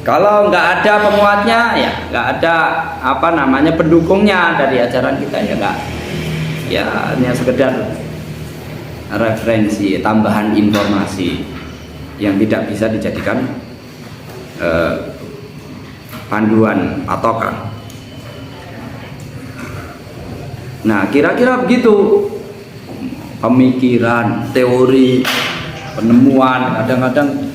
Kalau nggak ada penguatnya, ya nggak ada pendukungnya dari ajaran kita, ya nggak, ya hanya sekedar referensi, tambahan informasi yang tidak bisa dijadikan panduan patokan. Nah, kira-kira begitu. Pemikiran, teori, penemuan, kadang-kadang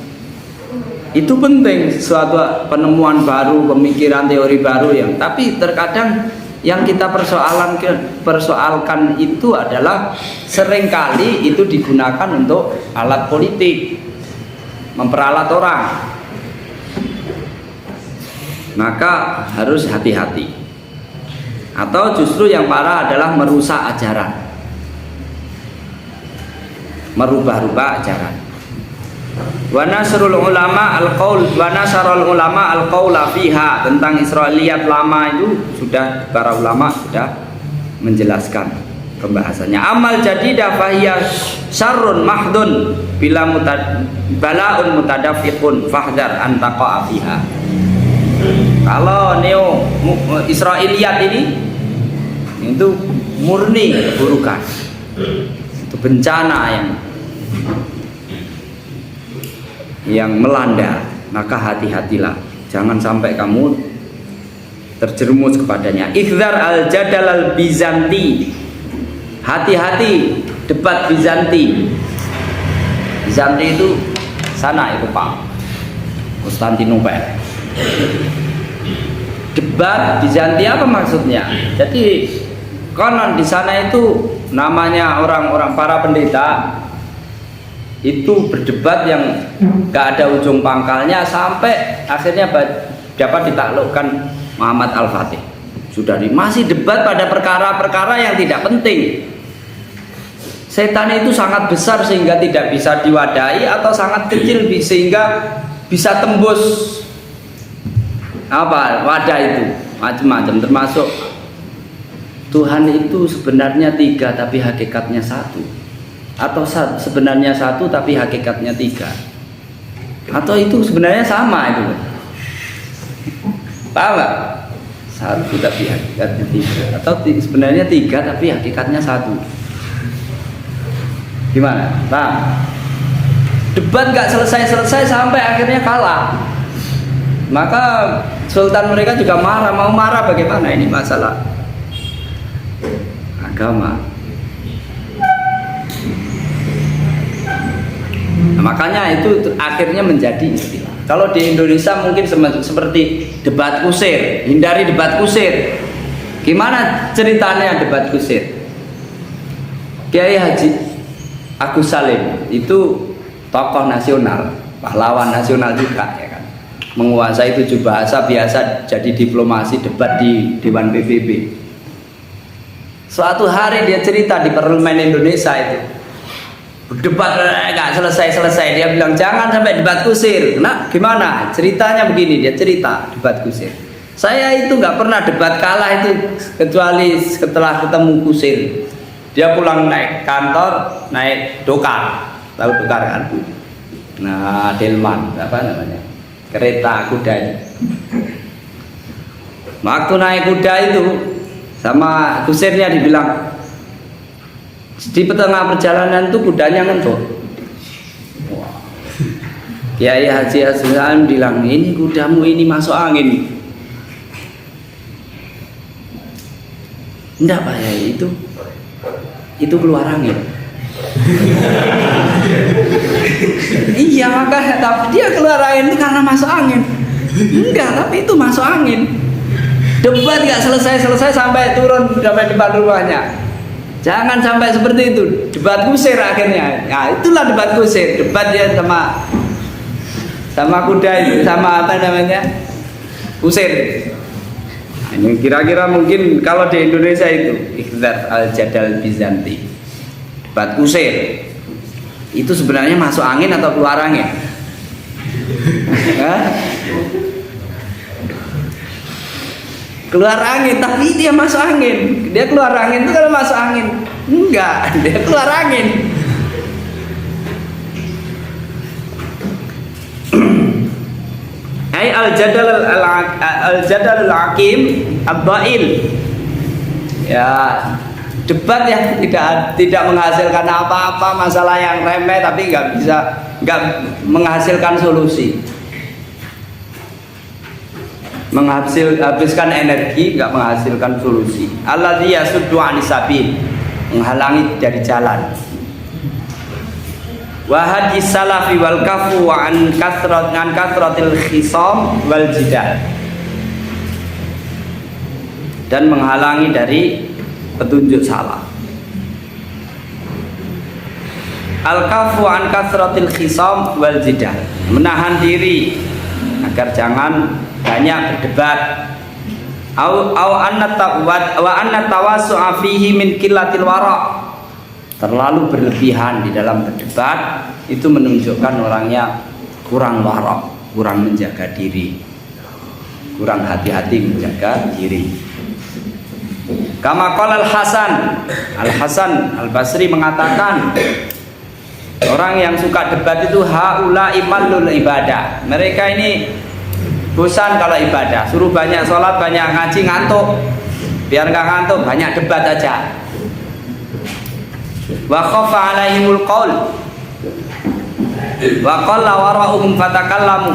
itu penting, suatu penemuan baru, pemikiran, teori baru tapi terkadang yang kita persoalkan itu adalah seringkali itu digunakan untuk alat politik, memperalat orang. Maka harus hati-hati. Atau justru yang parah adalah merusak ajaran, merubah-rubah ajaran. Wa nasrul ulama al-qaula fiha, tentang Israiliyat lama itu sudah para ulama sudah menjelaskan pembahasannya. Amal jadidah fahiya syarrun mahdun bala'un mutadafiqun fahdar an taqa'a fiha. Kalau neo Israiliyat ini itu murni keburukan, itu bencana yang melanda, maka hati-hatilah, jangan sampai kamu terjerumus kepadanya. Ikhzar al-jadal al-Bizanti, hati-hati debat Bizanti. Bizanti itu sana itu Pak, Konstantinopel. Debat Bizanti apa maksudnya? Jadi konon di sana itu namanya orang-orang para pendeta itu berdebat yang gak ada ujung pangkalnya sampai akhirnya dapat ditaklukkan Muhammad Al-Fatih. masih debat pada perkara-perkara yang tidak penting. Setan itu sangat besar sehingga tidak bisa diwadahi, atau sangat kecil sehingga bisa tembus wadah itu, macam-macam. Termasuk Tuhan itu sebenarnya 3 tapi hakikatnya 1, atau sebenarnya 1 tapi hakikatnya 3, atau itu sebenarnya sama itu. Paham nggak? 1 tapi hakikatnya 3, atau sebenarnya 3 tapi hakikatnya 1. Gimana? Debat gak selesai-selesai sampai akhirnya kalah. Maka sultan mereka juga marah. Mau marah bagaimana? Ini masalah agama. Nah, makanya itu akhirnya menjadi istilah. Kalau di Indonesia mungkin seperti debat kusir. Hindari debat kusir. Gimana ceritanya debat kusir? Kiai Haji Agus Salim itu tokoh nasional, pahlawan nasional juga, ya kan, menguasai 7 bahasa, biasa jadi diplomasi debat di Dewan PBB. Suatu hari dia cerita di parlemen Indonesia itu debat nggak selesai, dia bilang jangan sampai debat kusir. Nah gimana ceritanya? Begini, dia cerita debat kusir, saya itu nggak pernah debat kalah itu kecuali setelah ketemu kusir. Dia pulang naik kantor, naik dokar, tahu dokar kan? Nah, delman, apa namanya? Kereta kuda itu. Waktu naik kuda itu, sama kusirnya dibilang, di tengah perjalanan itu kudanya ngentuk. Kiai Haji Aslan bilang, ini kudamu ini masuk angin. Enggak Pak Yai, itu keluar angin. Iya, maka tapi dia keluar angin itu karena masuk angin. Enggak, tapi itu masuk angin. Debat gak selesai sampai turun sampai depan rumahnya. Jangan sampai seperti itu. Debat kusir akhirnya. Nah, itulah debat kusir. Debat dia sama kuda itu, sama apa namanya? Kusir. Ini kira-kira mungkin kalau di Indonesia itu Ikhtar al-Jadal Bizanti, debat kusir. Itu sebenarnya masuk angin atau keluar angin? Keluar angin, tapi dia masuk angin. Dia keluar angin itu kalau masuk angin. Enggak, dia keluar angin. Hai al-jadal al-hakim ad-dhail. Ya, debat yang tidak menghasilkan apa-apa, masalah yang remeh tapi nggak menghasilkan solusi. Menghabiskan energi, nggak menghasilkan solusi. Alladzi yasuddu 'anis sabil, menghalangi dari jalan. Wa hadis salafi wal kafu wa an kasratil khisam wal jidal, dan menghalangi dari petunjuk salah. Al kafu an kasratil khisam wal jidal, menahan diri agar jangan banyak berdebat. Au anna tawassu'a fihi min qillatil wara', terlalu berlebihan di dalam berdebat itu menunjukkan orangnya kurang warok, kurang menjaga diri, kurang hati-hati menjaga diri. Kama qala Al-Hasan Al-Basri mengatakan, orang yang suka debat itu haula imallul ibadah, mereka ini bosan kalau ibadah, suruh banyak sholat, banyak ngaji, ngantuk. Biar nggak ngantuk, banyak debat aja. Wa khafa alaihimul qaul wa qalla warahum fatakallamu,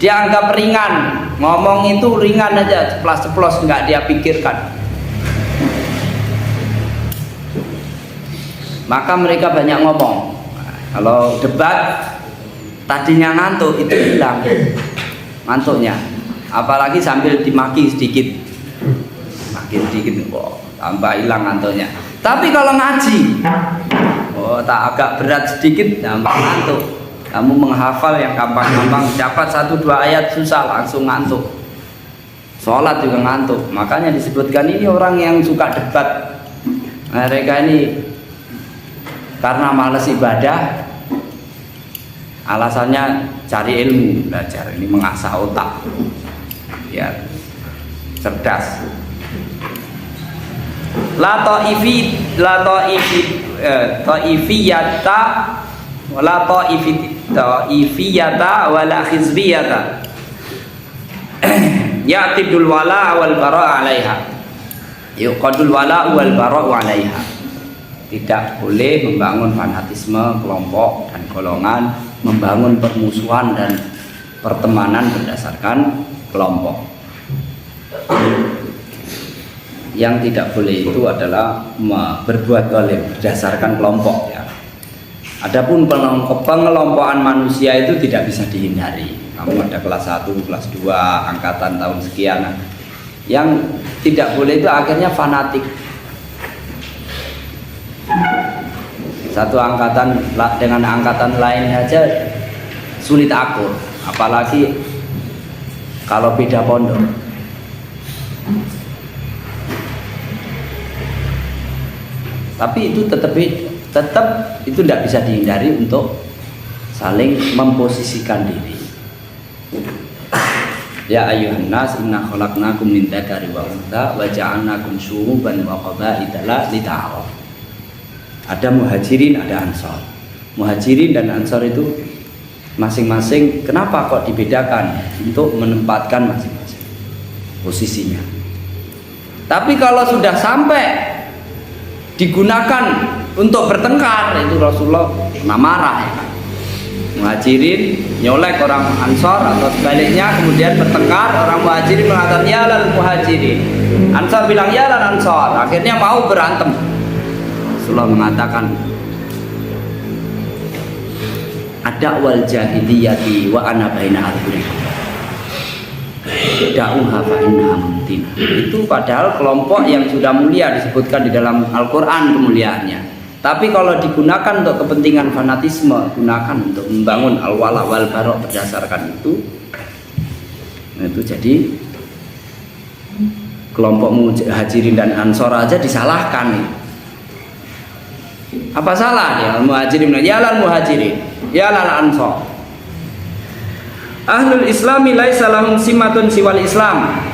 dia anggap ringan, ngomong itu ringan aja, ceplas-ceplos, nggak dia pikirkan. Maka mereka banyak ngomong. Kalau debat tadinya ngantuk itu hilang ngantuknya, apalagi sambil dimaki sedikit, makin sedikit, tambah hilang ngantuknya. Tapi kalau ngaji, tak agak berat sedikit, tambah ngantuk. Kamu menghafal yang gampang-gampang, dapat 1-2 ayat susah langsung ngantuk. sholat juga ngantuk. Makanya disebutkan ini orang yang suka debat. Mereka ini karena malas ibadah, alasannya cari ilmu, belajar, ini mengasah otak, ya cerdas. Ta'ifiyata wala khizbiyata ya'tidul wala wal bara' 'alaiha yuqadul wala wal bara' 'alaiha. Tidak boleh membangun fanatisme kelompok dan golongan, membangun permusuhan dan pertemanan berdasarkan kelompok. Yang tidak boleh itu adalah berbuat zalim berdasarkan kelompok, ya. Adapun pengelompokan manusia itu tidak bisa dihindari. Kamu ada kelas 1, kelas 2, angkatan tahun sekian. Yang tidak boleh itu akhirnya fanatik. Satu angkatan dengan angkatan lain saja sulit akur, apalagi kalau beda pondok. Tapi itu tetap itu tidak bisa dihindari untuk saling memposisikan diri. Ya ayyuhan nas inna khalaqnakum min dzakari wa untha wa ja'alnakum syu'uban wa qaba'ila lita'arafu. Ada muhajirin, ada ansor. Muhajirin dan ansor itu masing-masing kenapa kok dibedakan? Untuk menempatkan masing-masing posisinya. Tapi kalau sudah sampai digunakan untuk bertengkar, itu Rasulullah pernah marah, ya kan? Muhajirin nyolek orang ansor atau sebaliknya, kemudian bertengkar, orang muhajirin mengatakan ya lal muhajirin, ansor bilang ya lal ansor, akhirnya mau berantem. Rasulullah mengatakan ada wal jahiliyati wa ana baina adhurikum da'uha fa innaha mumtina. Itu padahal kelompok yang sudah mulia disebutkan di dalam Al-Quran kemuliaannya. Tapi kalau digunakan untuk kepentingan fanatisme, gunakan untuk membangun al-wala wal bara' berdasarkan itu jadi kelompok muhajirin dan ansor aja disalahkan. Apa salah ya muhajirin? Ya lal muhajirin, ya lal ansor. Ahlul Islami laisa lahum simatun siwal Islam.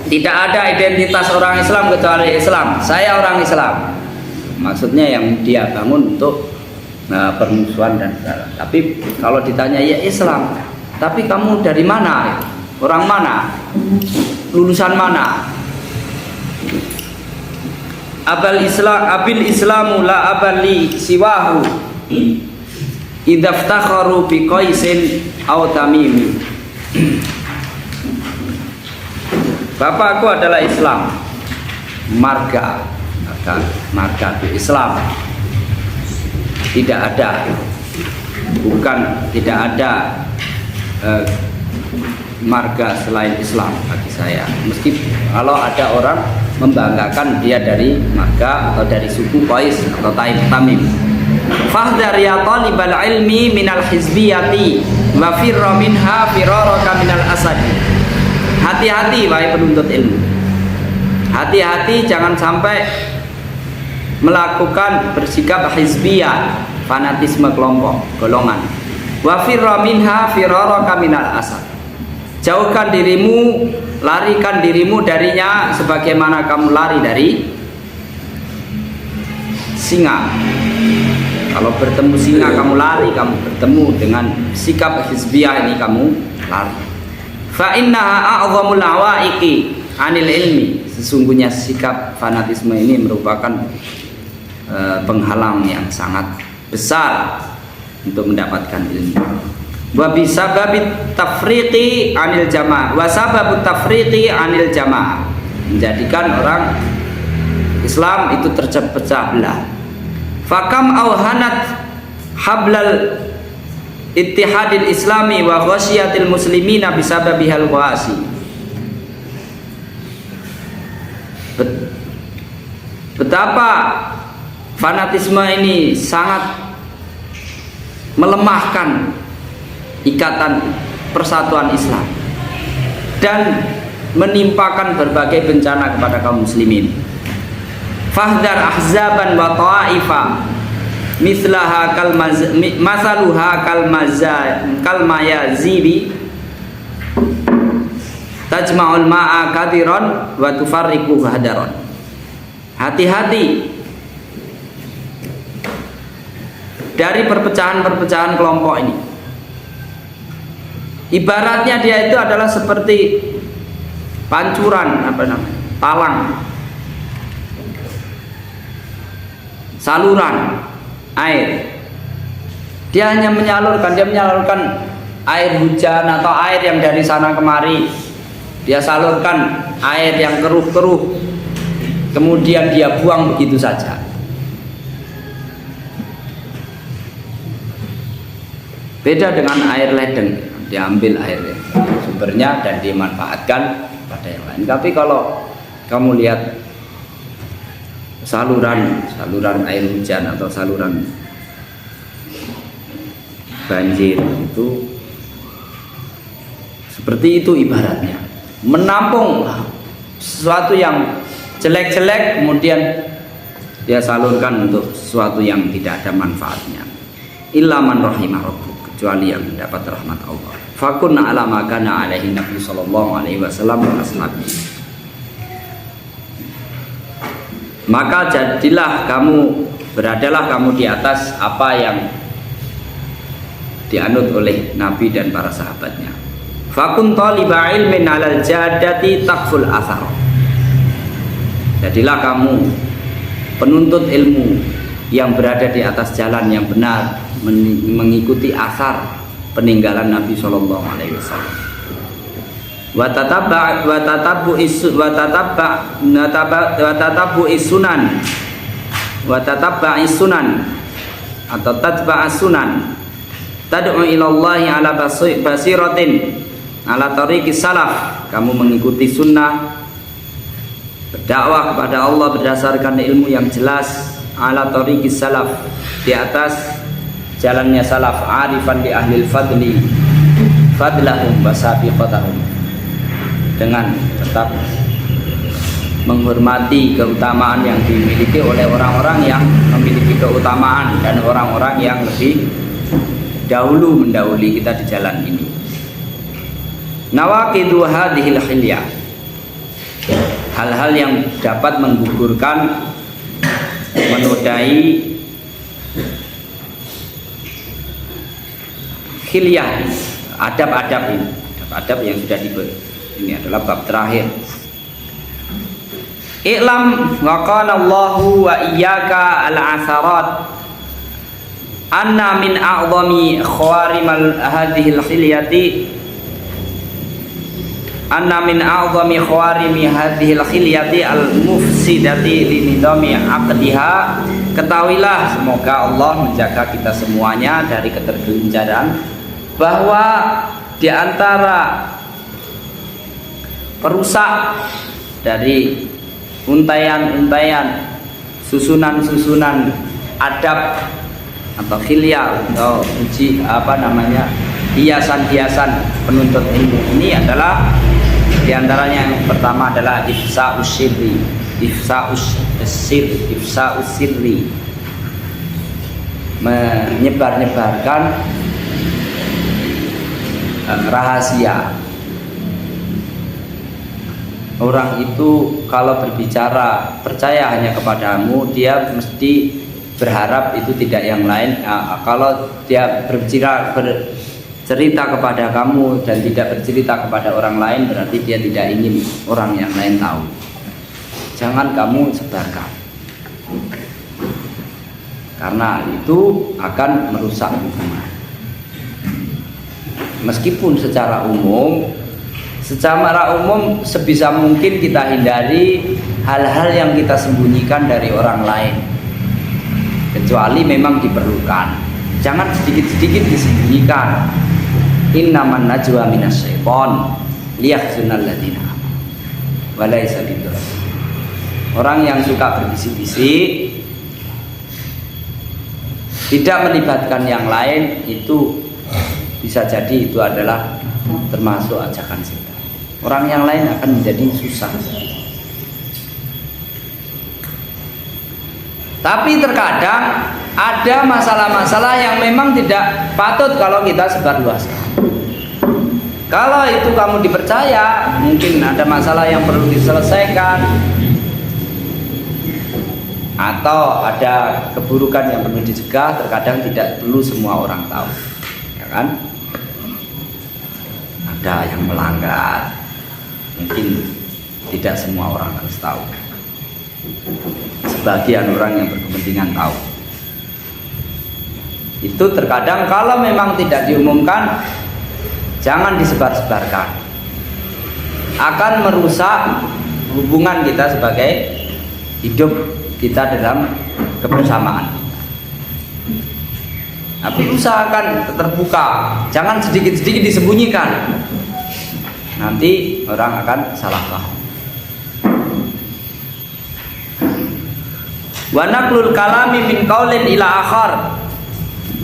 Tidak ada identitas orang Islam kecuali Islam. Saya orang Islam. Maksudnya yang dia bangun untuk permusuhan dan segala. Tapi kalau ditanya ya Islam, tapi kamu dari mana? Orang mana? Lulusan mana? Abil Islamu la abali siwahu idaftakharu bi qaisin aw tamimi. Bapakku adalah Islam, marga Islam. Tidak ada marga selain Islam bagi saya. Meskipun kalau ada orang membanggakan dia dari marga atau dari suku Qais atau Tamim. Fahdhar ya talibal ilmi minal hizbiyati wa firra minha firaraka minal asad. Hati-hati wahai penuntut ilmu. Hati-hati jangan sampai melakukan bersikap hizbiyah, fanatisme kelompok, golongan. Wa firra minha firaraka minal asad. Jauhkan dirimu, larikan dirimu darinya sebagaimana kamu lari dari singa. Kalau bertemu singa kamu lari, kamu bertemu dengan sikap hizbiyah ini kamu lari. Fa innaha a'dhamul awaiqi 'anil ilmi. Sesungguhnya sikap fanatisme ini merupakan penghalang yang sangat besar untuk mendapatkan ilmu. Wa bisababit tafriqi 'anil jamaah. Wa sababut tafriqi 'anil jamaah. Menjadikan orang Islam itu terpecah belah. Fakam awhanat hablal ittihadil islami wa ghasyiatil muslimina bisababihal qasi. Betapa fanatisme ini sangat melemahkan ikatan persatuan Islam dan menimpakan berbagai bencana kepada kaum muslimin. Fahdar ahzaban wa ta'ifa mislaha masaluha kalmayazibi tajma'ul ma'a kathiran wa tufarriqu hadaron. Hati-hati dari perpecahan-perpecahan kelompok ini. Ibaratnya dia itu adalah seperti pancuran, talang, saluran air. Dia hanya menyalurkan air hujan atau air yang dari sana kemari. Dia salurkan air yang keruh-keruh, kemudian dia buang begitu saja. Beda dengan air ledeng, diambil airnya, sumbernya, dan dimanfaatkan pada yang lain. Tapi kalau kamu lihat saluran air hujan atau saluran banjir, itu seperti itu ibaratnya, menampung sesuatu yang jelek-jelek, kemudian dia salurkan untuk sesuatu yang tidak ada manfaatnya. Illa man rahimah rabbuk, kecuali yang mendapat rahmat Allah. Fakunna ala ma kana alaihi Nabi sallallahu alaihi wasallam wa ashabi. Maka beradalah kamu di atas apa yang dianut oleh Nabi dan para sahabatnya. Fakun taliba ilmin alal jadati takful athar. Jadilah kamu penuntut ilmu yang berada di atas jalan yang benar, mengikuti asar peninggalan Nabi Shallallahu Alaihi Wasallam. Watatabu isunan atau tatba asunan tad'u ilallahi ala basiratin ala tariqis salaf. Kamu mengikuti sunnah, berdakwah kepada Allah berdasarkan ilmu yang jelas, ala tariqis salaf, di atas jalannya salaf, arifan di ahlil fadli fadlahum wa sabiqatahum, dengan tetap menghormati keutamaan yang dimiliki oleh orang-orang yang memiliki keutamaan dan orang-orang yang lebih dahulu mendahului kita di jalan ini. Nawaqidu hadhil hilyah, hal-hal yang dapat menggugurkan, menodai hilyah, adab-adab ini, adab-adab yang sudah diberi. Ini adalah bab terakhir. I'lam wa qala Allahu wa iyyaka al-atharat anna min a'zami khawarimal hadhil hilyati anna min a'zami khawarimi hadhil khilyati al-mufsidati li nidami aqdiha. Ketahuilah, semoga Allah menjaga kita semuanya dari ketergelinciran, bahwa di antara perusak dari untaian-untaian, susunan-susunan adab atau khilyah atau hiasan-hiasan penuntut ilmu ini adalah, di antaranya yang pertama adalah ifsa'us sirri, menyebar-nyebarkan rahasia. Orang itu kalau berbicara percaya hanya kepadamu, dia mesti berharap itu tidak yang lain. Kalau dia bercerita kepada kamu dan tidak bercerita kepada orang lain, berarti dia tidak ingin orang yang lain tahu. Jangan kamu sebarkan, karena itu akan merusak hubungan. Meskipun secara umum sebisa mungkin kita hindari hal-hal yang kita sembunyikan dari orang lain, kecuali memang diperlukan. Jangan sedikit-sedikit disembunyikan. Innaman najwa minasyaiton liyahzunal ladzina amanu wa laisa bidzar. Orang yang suka berbisik-bisik, tidak melibatkan yang lain, itu bisa jadi itu adalah termasuk ajakan setan. orang yang lain akan menjadi susah. Tapi terkadang ada masalah-masalah yang memang tidak patut kalau kita sebarluaskan. Kalau itu kamu dipercaya, mungkin ada masalah yang perlu diselesaikan, atau ada keburukan yang perlu dicegah, terkadang tidak perlu semua orang tahu, ya kan? Ada yang melanggar, mungkin tidak semua orang harus tahu. Sebagian orang yang berkepentingan tahu. Itu terkadang kalau memang tidak diumumkan, jangan disebar-sebarkan. Akan merusak hubungan kita sebagai hidup kita dalam kebersamaan. Tapi usahakan terbuka, jangan sedikit-sedikit disembunyikan. Nanti orang akan salah paham. Wa naqlul kalami min qaulin ila akhar.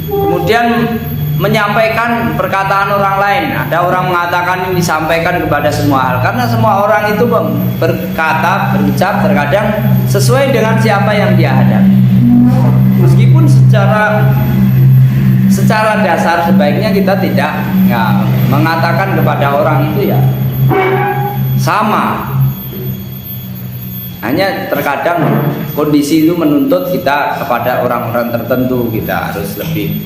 Kemudian menyampaikan perkataan orang lain. Ada orang mengatakan ini disampaikan kepada semua hal, karena semua orang itu berkata, berucap terkadang sesuai dengan siapa yang dia hadapi. Meskipun secara dasar sebaiknya kita tidak mengatakan kepada orang itu ya sama. Hanya terkadang kondisi itu menuntut kita kepada orang-orang tertentu, kita harus lebih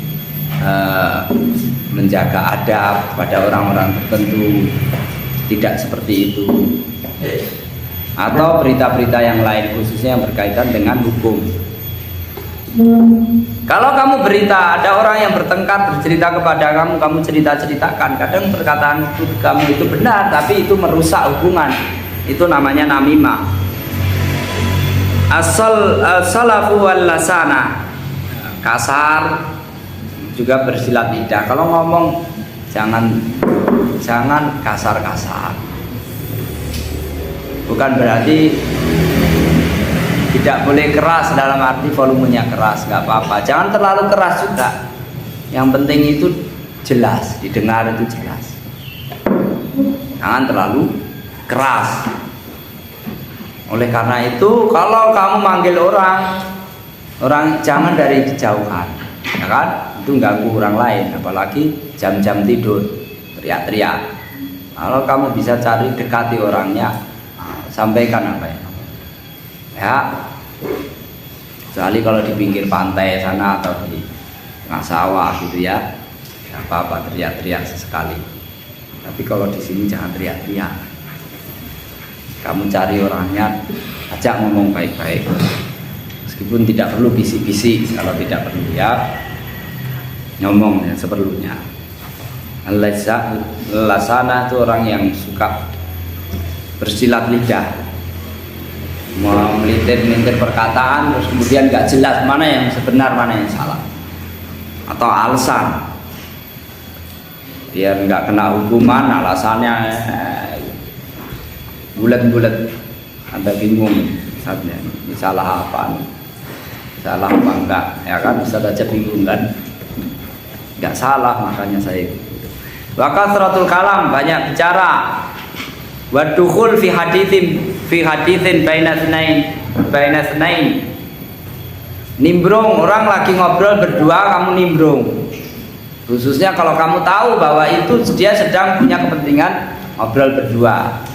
menjaga adab pada orang-orang tertentu, tidak seperti itu. Atau berita-berita yang lain, khususnya yang berkaitan dengan hukum. Kalau kamu berita ada orang yang bertengkar, bercerita kepada kamu, kamu cerita-ceritakan. Kadang perkataan kamu itu benar, tapi itu merusak hubungan. Itu namanya namimah. As-salafu wal lasana, kasar, juga bersilat lidah. Kalau ngomong jangan kasar-kasar. Bukan berarti tidak boleh keras dalam arti volumenya keras, nggak apa-apa. Jangan terlalu keras juga. Yang penting itu jelas, didengar itu jelas. Jangan terlalu keras. Oleh karena itu, kalau kamu manggil orang jangan dari kejauhan, ya kan? Itu ganggu orang lain, apalagi jam-jam tidur, teriak-teriak. Kalau kamu bisa cari dekati orangnya, sampaikan apa ya. Kecuali kalau di pinggir pantai sana atau di tengah sawah gitu ya, nggak apa-apa teriak-teriak sesekali. Tapi kalau di sini jangan teriak-teriak. Kamu cari orangnya, ajak ngomong baik-baik, meskipun tidak perlu bisik-bisik. Kalau tidak perlu ya ngomong yang seperlunya. Lasana itu orang yang suka bersilat lidah, mau melintir-melintir perkataan, terus kemudian nggak jelas mana yang sebenar mana yang salah, atau alasan biar nggak kena hukuman, alasannya bulat-bulat, Anda bingung saatnya ini salah apa enggak, ya kan? Bisa saja bingung kan, nggak salah. Makanya saya kasratul kalam, banyak bicara, wa dukhul fi haditsin baina tsnain, nimbrung. Orang lagi ngobrol berdua, kamu nimbrung, khususnya kalau kamu tahu bahwa itu dia sedang punya kepentingan ngobrol berdua.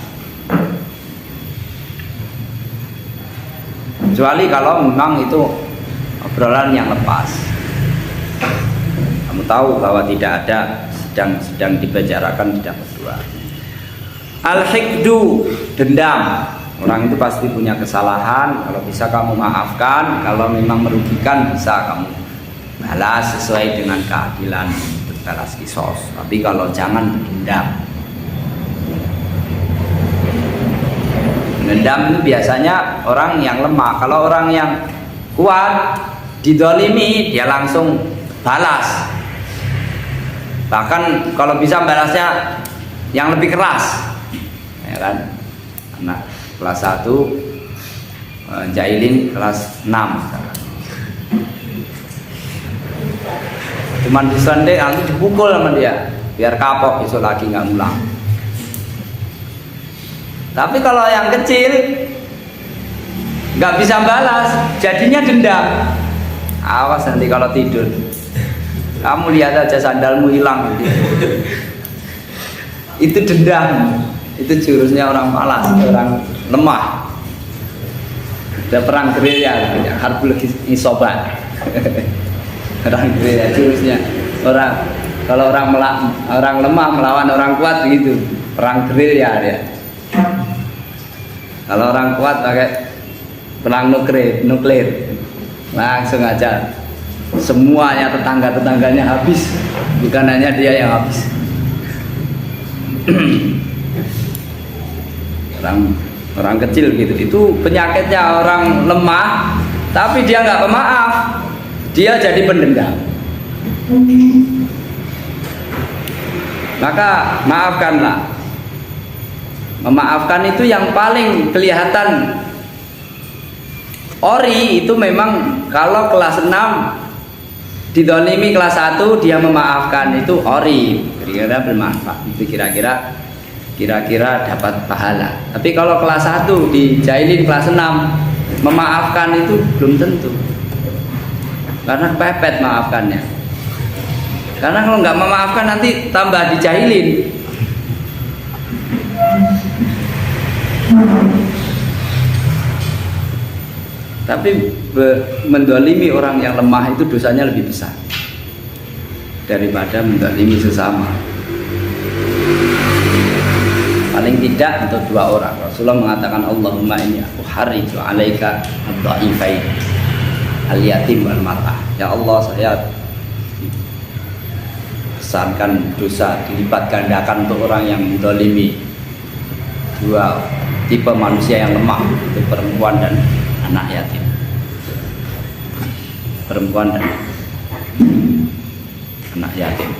Kecuali kalau memang itu obrolan yang lepas, kamu tahu bahwa tidak ada sedang dibicarakan tidak berdua. Al-hikdu, dendam. Orang itu pasti punya kesalahan, kalau bisa kamu maafkan, kalau memang merugikan bisa kamu balas sesuai dengan keadilan, berbalas kisos. Tapi kalau jangan berdendam. Dendam itu biasanya orang yang lemah. Kalau orang yang kuat, didolimi, dia langsung balas. Bahkan kalau bisa balasnya yang lebih keras, ya kan? Nah, kelas 1 jailin kelas 6 cuman disendek, nanti dipukul sama dia biar kapok, besok lagi nggak ngulang. Tapi kalau yang kecil nggak bisa balas, jadinya dendam. Awas nanti kalau tidur, kamu lihat aja sandalmu hilang. Itu dendam. Itu jurusnya orang malas, orang lemah. Ada perang gerilya, harbul isobat. Perang gerilya jurusnya. Kalau orang lemah melawan orang kuat begitu, perang gerilya dia. Kalau orang kuat pakai perang nuklir, langsung aja semuanya tetangga-tetangganya habis, bukan hanya dia yang habis. orang kecil gitu, itu penyakitnya orang lemah, tapi dia nggak pemaaf, dia jadi pendendam. Maka maafkanlah. Memaafkan itu yang paling kelihatan. Ori itu memang kalau kelas 6 didolimi kelas 1 dia memaafkan, itu ori, kira-kira bermanfaat, itu kira-kira dapat pahala. Tapi kalau kelas 1 dijailin kelas 6 memaafkan itu belum tentu, karena pepet maafkannya. Karena kalau nggak memaafkan nanti tambah dijahilin. Tapi mendolimi orang yang lemah itu dosanya lebih besar daripada mendolimi sesama. Paling tidak untuk 2 orang. Rasulullah mengatakan, Allahumma inni uharriju alaika ad-dha'ifain al-yatim wal mar'ah. Ya Allah, saya pesankan dosa dilipat gandakan untuk orang yang mendolimi 2 tipe manusia yang lemah, itu perempuan dan anak yatim. Perempuan dan anak yatim.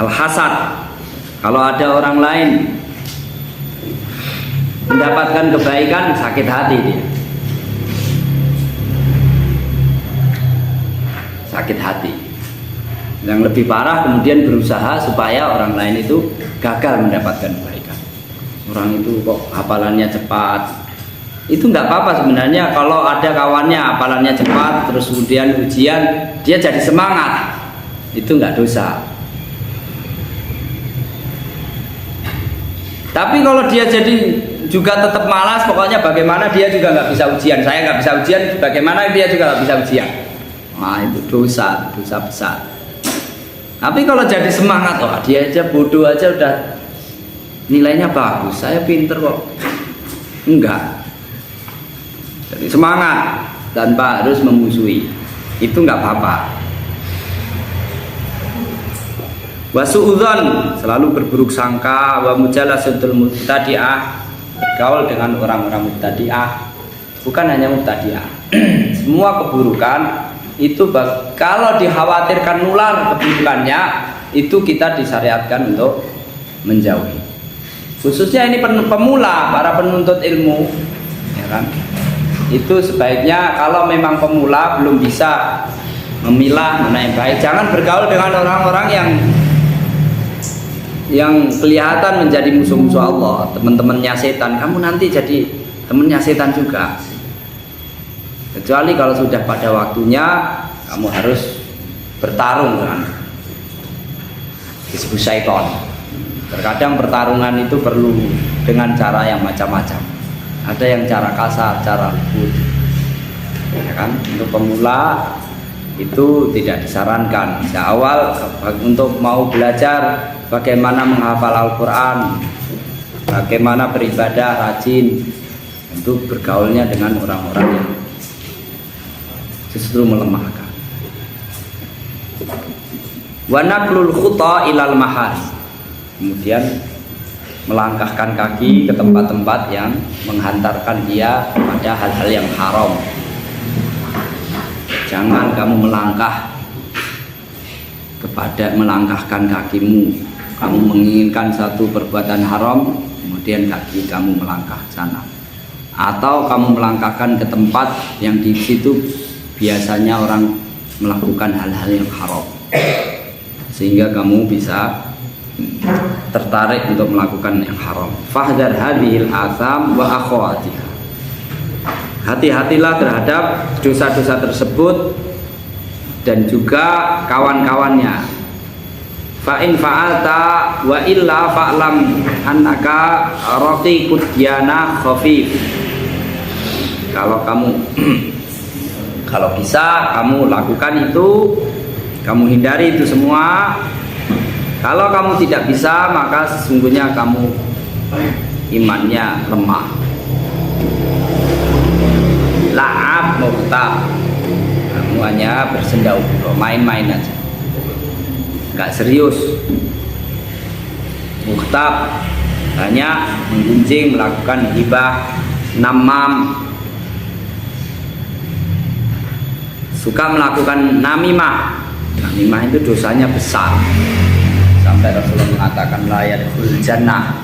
Al-hasad, kalau ada orang lain mendapatkan kebaikan, sakit hati dia. Sakit hati. Yang lebih parah kemudian berusaha supaya orang lain itu gagal mendapatkan kebaikan. Orang itu kok hafalannya cepat, itu nggak apa-apa sebenarnya. Kalau ada kawannya hafalannya cepat, terus kemudian ujian dia jadi semangat, itu nggak dosa. Tapi kalau dia jadi juga tetap malas, pokoknya bagaimana dia juga nggak bisa ujian, saya nggak bisa ujian, bagaimana dia juga nggak bisa ujian, nah itu dosa besar. Tapi kalau jadi semangat, wah dia aja bodoh aja udah nilainya bagus, saya pinter kok. Enggak. Jadi semangat tanpa harus memusuhi, itu nggak apa-apa. Wasu'udzon, selalu berburuk sangka. Wa mujalasatul mubtadi'ah, bergaul dengan orang-orang mubtadi'ah. Bukan hanya mubtadi'ah, semua keburukan itu kalau dikhawatirkan nular keburukannya, itu kita disyariatkan untuk menjauhi. Khususnya ini pemula, para penuntut ilmu, ya kan? Itu sebaiknya kalau memang pemula belum bisa memilah mana yang baik, jangan bergaul dengan orang-orang yang kelihatan menjadi musuh-musuh Allah, teman-temannya setan. Kamu nanti jadi temannya setan juga. Kecuali kalau sudah pada waktunya kamu harus bertarung dengan disebut syaitan. Terkadang pertarungan itu perlu dengan cara yang macam-macam. Ada yang cara kasar, cara lembut, ya kan? Untuk pemula itu tidak disarankan. Sejak awal untuk mau belajar bagaimana menghafal Al-Quran, bagaimana beribadah rajin, untuk bergaulnya dengan orang-orang yang justru melemahkan. Wa naqlul khuta ilal mahari, kemudian melangkahkan kaki ke tempat-tempat yang menghantarkan dia pada hal-hal yang haram. Jangan kamu melangkahkan kakimu, kamu menginginkan satu perbuatan haram, kemudian kaki kamu melangkah sana, atau kamu melangkahkan ke tempat yang di situ biasanya orang melakukan hal-hal yang haram. sehingga kamu bisa tertarik untuk melakukan yang haram. Fahdar hadhil atham wa akhawatiha. Hati-hatilah terhadap dosa-dosa tersebut dan juga kawan-kawannya. Fa in fa'alta wa illa fa'lam annaka raqiqud diyana khafif. Kalau bisa kamu lakukan itu, kamu hindari itu semua. Kalau kamu tidak bisa, maka sesungguhnya kamu imannya lemah. La'ab muhtab, kamu hanya bersendau-gurau, main-main aja, nggak serius. Muhtab, hanya menggunjing, melakukan hibah, namam, suka melakukan namimah. Namimah itu dosanya besar, sampai Rasulullah mengatakan la yadkhulul jannah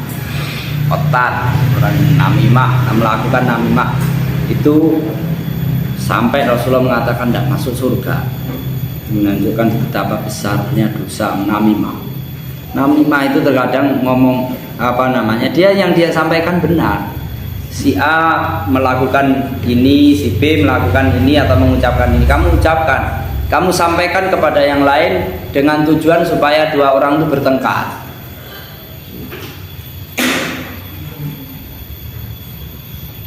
otat, orang namimah, melakukan namimah itu sampai Rasulullah mengatakan tidak masuk surga. Menunjukkan betapa besarnya dosa namimah. Namimah itu terkadang ngomong dia yang dia sampaikan benar. Si A melakukan ini, si B melakukan ini atau mengucapkan ini, kamu ucapkan, kamu sampaikan kepada yang lain dengan tujuan supaya dua orang itu bertengkar.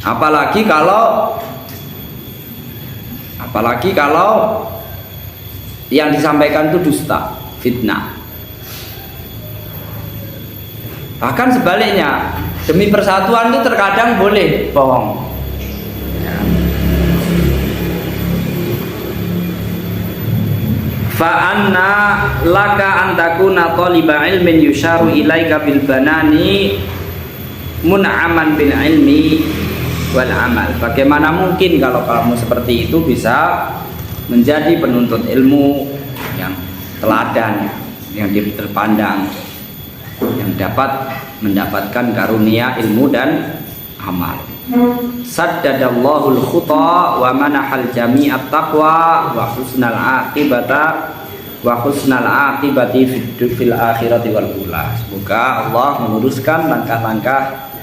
Apalagi kalau yang disampaikan itu dusta, fitnah. Bahkan sebaliknya, demi persatuan itu terkadang boleh bohong. Fa'anna laka antakuna taliba ilmin yusharu ilaika bil banani mun'aman bil ilmi wal amal. Bagaimana mungkin kalau kamu seperti itu bisa menjadi penuntut ilmu yang teladan, yang terpandang, yang dapat mendapatkan karunia ilmu dan amal. Saddadallahu al-khuta wa manahal jami'at taqwa wa husnal aqibati fil akhirati wal ula. Semoga Allah meluruskan langkah-langkah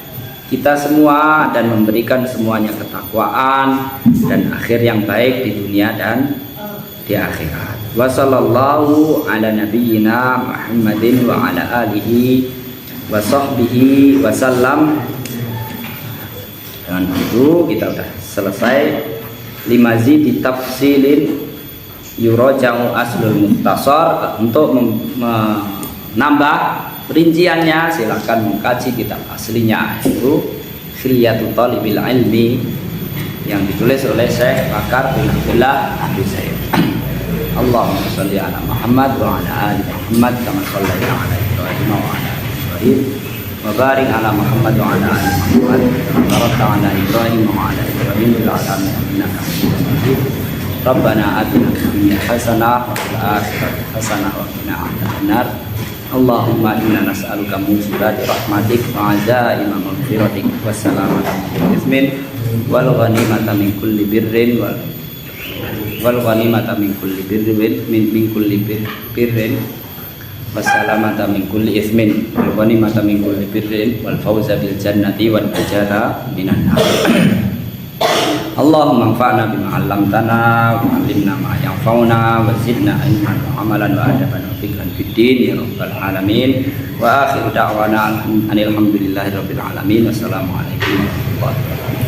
kita semua dan memberikan semuanya ketakwaan dan akhir yang baik di dunia dan di akhirat. Wa sallallahu ala nabiyyina Muhammadin wa ala alihi wa sahbihi wa sallam. Dengan itu kita sudah selesai limazi di tafsilin yuraja'u aslul mukhtasar. Untuk menambah rinciannya silakan mengkaji kitab aslinya, yaitu Khilyatul Talibil Ilmi yang ditulis oleh Syekh Bakar bin Abdullah Abi Zaid. Allahumma shalli ala Muhammad wa ala ali Muhammad kama shallaita ala Ibrahim wa ala ali Ibrahim wa barik ala Muhammad wa ala ali Muhammad kama barakta ala Ibrahim wa ala Ibrahim fil alamin innaka Hamidum Majid. Rabbana atina fid dunya hasanah wa fil akhirati hasanah wa qina adzabannar. Allahumma inna nas'aluka mujibati rahmatik wa azaima maghfiratik wassalamata min ismin wal ghanimata min kulli birrin wal ghanimata min kulli birrin min kulli birrin wassalamata min kulli ismin wal ghanimata min kulli birrin wal fawza bil jannati wal najata minan nar. Allahumma anfa'na bima 'allamtana wa 'allimna ma yanfa'una wa zidna ilman wa 'amalan wa adaban wa fikran fid din ya rabbal alamin. Wa akhiru da'wana alhamdulillahi rabbil alamin. Wassalamu alaikum warahmatullahi wabarakatuh.